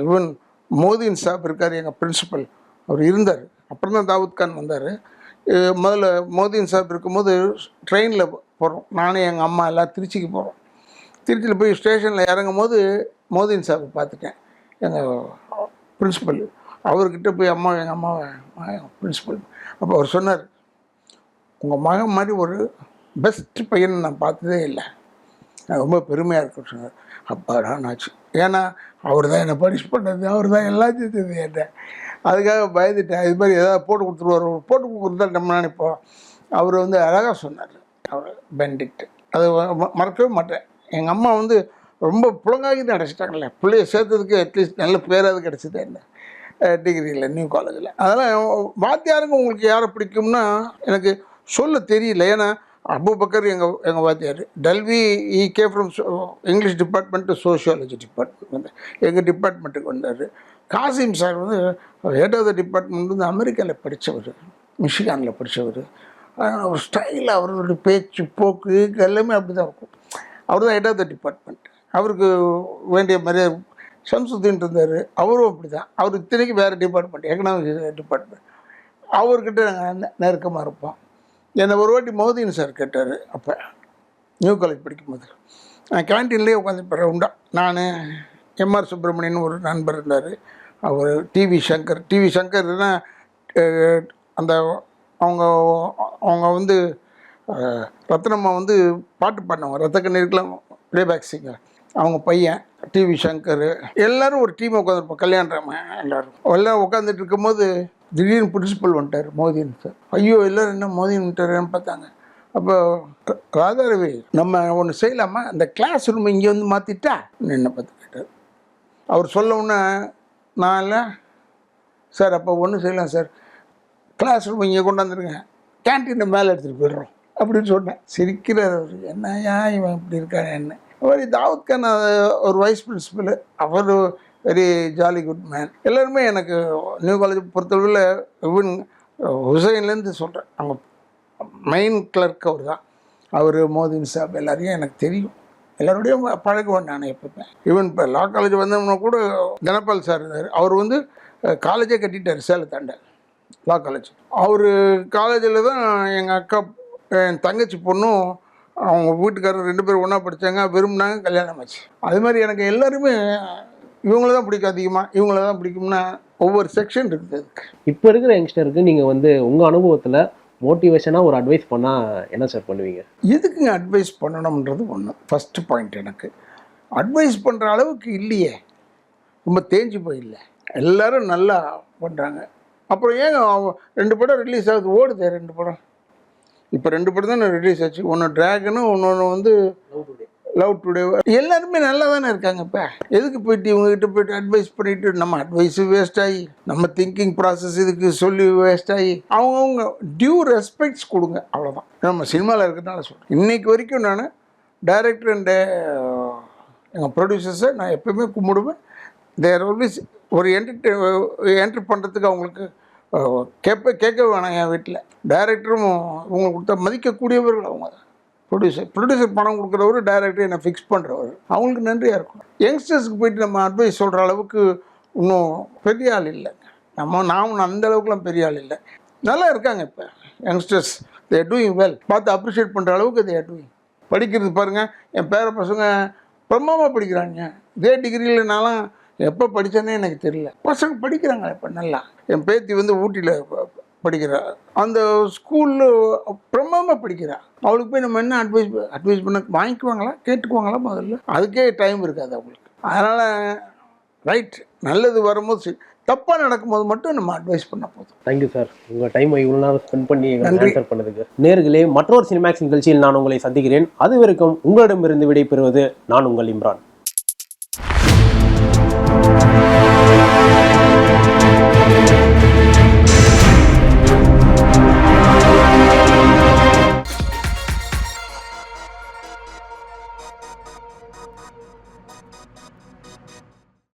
ஈவன் மோதின் சாப் இருக்கார், எங்கள் பிரின்சிபல், அவர் இருந்தார். அப்புறம் தான் தாவூத் கான் வந்தார். முதல்ல மோதின் சாப் இருக்கும்போது ட்ரெயினில் போகிறோம், நானே எங்கள் அம்மா எல்லாம் திருச்சிக்கு போகிறோம். திருச்சியில் போய் ஸ்டேஷனில் இறங்கும் போது மோதின் சாப்பை பார்த்துட்டேன், எங்கள் பிரின்சிபல். அவர்கிட்ட போய் எங்கள் அம்மாவை பிரின்சிபல். அப்போ அவர் சொன்னார், உங்கள் மகன் மாதிரி ஒரு பெஸ்ட் பையனை நான் பார்த்ததே இல்லை, நான் ரொம்ப பெருமையாக இருக்குன்னு சொன்னார். அப்பாடா நாச்சு. ஏன்னா அவர் தான் என்னை பனிஷ் பண்ணது, அவர் தான் எல்லாம் செஞ்சது என்கிட்ட. அதுக்காக பயந்துட்டேன். இது மாதிரி ஏதாவது போட்டு கொடுத்துருவார், போட்டு கொடுக்குறதா நம்ம நினைப்போம். அவர் வந்து அழகாக சொன்னார், அவர் பெண்டிக்ட். அது மறக்கவே மாட்டேன். எங்கள் அம்மா வந்து ரொம்ப புழங்காகி தான் அடைச்சிட்டாங்கல்ல, பிள்ளைய சேர்த்ததுக்கு அட்லீஸ்ட் நல்ல பேராது கிடச்சிது என்ன டிகிரியில் நியூ காலேஜில். அதெல்லாம் வாத்தியாருங்க உங்களுக்கு யாரை பிடிக்கும்னா எனக்கு சொல்ல தெரியல. ஏன்னா அபுபக்கர் எங்கள் வாத்தியார், டல்வி E K from English department to sociology department வந்து எங்கள் டிபார்ட்மெண்ட்டுக்கு வந்தார். காசிம் சார் வந்து ஹெட் ஆஃப் த டிபார்ட்மெண்ட் வந்து அமெரிக்காவில் படித்தவர், மிஷிகானில் படித்தவர். ஒரு ஸ்டைல், அவரோட பேச்சு போக்கு எல்லாமே அப்படி தான் இருக்கும். அவர் தான் ஹெட் ஆஃப் த டிபார்ட்மெண்ட். அவருக்கு வேண்டிய மரியாதை. ஷம்சுத்தீன் இருந்தார், அவரும் அப்படி தான். அவர் இத்தனைக்கு வேறு டிபார்ட்மெண்ட், எக்கனாமிக்ஸ் டிபார்ட்மெண்ட். அவர்கிட்ட நாங்கள் நெருக்கமாக இருப்போம். என்னை ஒரு வாட்டி மோதின் சார் கேட்டார், அப்போ நியூ காலேஜ் படிக்கும்போது. நான் கேன்டீன்லேயே உட்காந்துப்பேன் ரவுண்டாக. நான் எம்ஆர் சுப்பிரமணியன் ஒரு நண்பர் இருந்தார், அவர் டிவி சங்கர்னா அந்த அவங்க வந்து ரத்னம்மா வந்து பாட்டு பாடினவங்க, ரத்தக்கண்ணீருக்கெலாம் ப்ளேபேக் சிங்கர், அவங்க பையன் டிவி சங்கர். எல்லோரும் ஒரு டீம் உட்காந்துருப்போம், கல்யாணராமன் எல்லோரும் உட்காந்துட்டு இருக்கும்போது திடீர்னு பிரின்சிபல் வந்துட்டார் மோதின் சார். ஐயோ எல்லோரும் என்ன மோதின் வந்துட்டாருன்னு பார்த்தாங்க. அப்போ ராதாரவி, நம்ம ஒன்று செய்யலாமா, அந்த கிளாஸ் ரூம் இங்கே வந்து மாற்றிட்டா என்ன பார்த்து கேட்டார். அவர் சொல்லவுன்னே நான் இல்லை சார், அப்போ ஒன்றும் செய்யலாம் சார், கிளாஸ் ரூம் இங்கே கொண்டாந்துருங்க, கேன்டீனை மேலே எடுத்துகிட்டு போய்டுறோம் அப்படின்னு சொன்னேன். சிரிக்கிறார் அவர், என்னையா இவன் இப்படி இருக்கான் என்ன. அவர் தாவூத் கான் ஒரு வைஸ் பிரின்சிபல், அவர் வெரி ஜாலி குட் மேன். எல்லாருமே எனக்கு நியூ காலேஜ் பொறுத்தளவில் இவன் ஹுசைன்லேருந்து சொல்கிறேன், அவங்க மெயின் கிளர்க் அவர் தான். அவர் மோதின் சாப் எல்லாரையும் எனக்கு தெரியும், எல்லோருடையும் பழகுவேன் நான் எப்போவுமே. ஈவன் இப்போ லா காலேஜ் வந்தோம்னா கூட தனபால் சார் இருந்தார், அவர் வந்து காலேஜே கட்டிட்டார் சேலத்தாண்ட. லா காலேஜ். அவர் காலேஜில் தான் எங்கள் அக்கா என் தங்கச்சி பொண்ணும் அவங்க வீட்டுக்காரர் 2 பேரும் ஒன்றா படித்தாங்க, விரும்பினாங்க, கல்யாணம் ஆச்சு. அது மாதிரி எனக்கு எல்லாருமே இவங்கள தான் பிடிக்கும், அதிகமாக இவங்கள தான் பிடிக்கும்னா ஒவ்வொரு செக்ஷன் இருக்குது அதுக்கு. இப்போ இருக்கிற யங்ஸ்டருக்கு நீங்கள் வந்து உங்கள் அனுபவத்தில் மோட்டிவேஷனாக ஒரு அட்வைஸ் பண்ணால் என்ன சார் பண்ணுவீங்க? எதுக்குங்க அட்வைஸ் பண்ணணுன்றது ஒன்று ஃபஸ்ட்டு பாயிண்ட். எனக்கு அட்வைஸ் பண்ணுற அளவுக்கு இல்லையே, ரொம்ப தேஞ்சு போயில்ல, எல்லோரும் நல்லா பண்ணுறாங்க. அப்புறம் ஏங்க 2 படம் ரிலீஸ் ஆகுது, ஓடுது 2 படம். இப்போ 2 படம் தான் ரிலீஸ் ஆச்சு. ஒன்று ட்ராகனு, ஒன்று வந்து லவ் டுடே. எல்லாருமே நல்லா தானே இருக்காங்க. இப்போ எதுக்கு போயிட்டு இவங்ககிட்ட போயிட்டு அட்வைஸ் பண்ணிட்டு நம்ம அட்வைஸு வேஸ்ட் ஆகி, நம்ம திங்கிங் ப்ராசஸ் இதுக்கு சொல்லி வேஸ்ட் ஆகி, அவங்கவுங்க டியூ ரெஸ்பெக்ட்ஸ் கொடுங்க, அவ்வளோதான். நம்ம சினிமாவில் இருக்கிறதுனால சொல்கிறேன். இன்றைக்கு வரைக்கும் நான் டைரக்டர் அண்டு எங்கள் ப்ரொடியூசர்ஸை நான் எப்போயுமே கும்பிடுவேன். தேர் ஆல்வேஸ் ஒரு என்ட்ரி பண்ணுறதுக்கு அவங்களுக்கு கேட்க வேணாம். என் வீட்டில் டைரக்டரும் இவங்களுக்கு கொடுத்தா மதிக்கக்கூடியவர்கள் அவங்க தான். ப்ரொடியூசர் பணம் கொடுக்குறவர், டைரக்டர் என்னை ஃபிக்ஸ் பண்ணுறவர், அவங்களுக்கு நன்றியாக இருக்கும். யங்ஸ்டர்ஸ்க்கு போயிட்டு நம்ம அட்வைஸ் சொல்கிற அளவுக்கு இன்னும் பெரிய ஆள் இல்லைங்க. நான் அந்த அளவுக்குலாம் பெரிய ஆள் இல்லை. நல்லா இருக்காங்க இப்போ youngsters, they are doing well. பார்த்து அப்ரிஷியேட் பண்ணுற அளவுக்கு தே ஆர் டூயிங். படிக்கிறது பாருங்கள், என் பேர பசங்க பிரமாதமாக படிக்கிறாங்க. இதே டிகிரியில் நான்லாம் எப்போ படித்தேன்னே எனக்கு தெரியல. பசங்க படிக்கிறாங்க இப்போ நல்லா. என் பேத்தி வந்து ஊட்டியில் படிக்கிறா, அந்த ஸ்கூலில் பிரமாதமாக படிக்கிறா. அவளுக்கு போய் நம்ம என்ன அட்வைஸ் பண்ண வாங்கிக்குவாங்களா, கேட்டுக்குவாங்களா? முதல்ல அதுக்கே டைம் இருக்காது அவங்களுக்கு. அதனால் ரைட், நல்லது வரும்போது, தப்பாக நடக்கும்போது மட்டும் நம்ம அட்வைஸ் பண்ண போதும். தேங்க்யூ சார், உங்கள் டைம் இவ்வளோ நேரம் ஸ்பெண்ட் பண்ணி ஆன்சர் பண்ணதுக்கு. நேர்களே, மற்றொரு சினிமேக்ஸ் நிகழ்ச்சியில் நான் உங்களை சந்திக்கிறேன். அது வரைக்கும் உங்களிடமிருந்து விடைபெறுவது நான் உங்கள் இம்ரான்.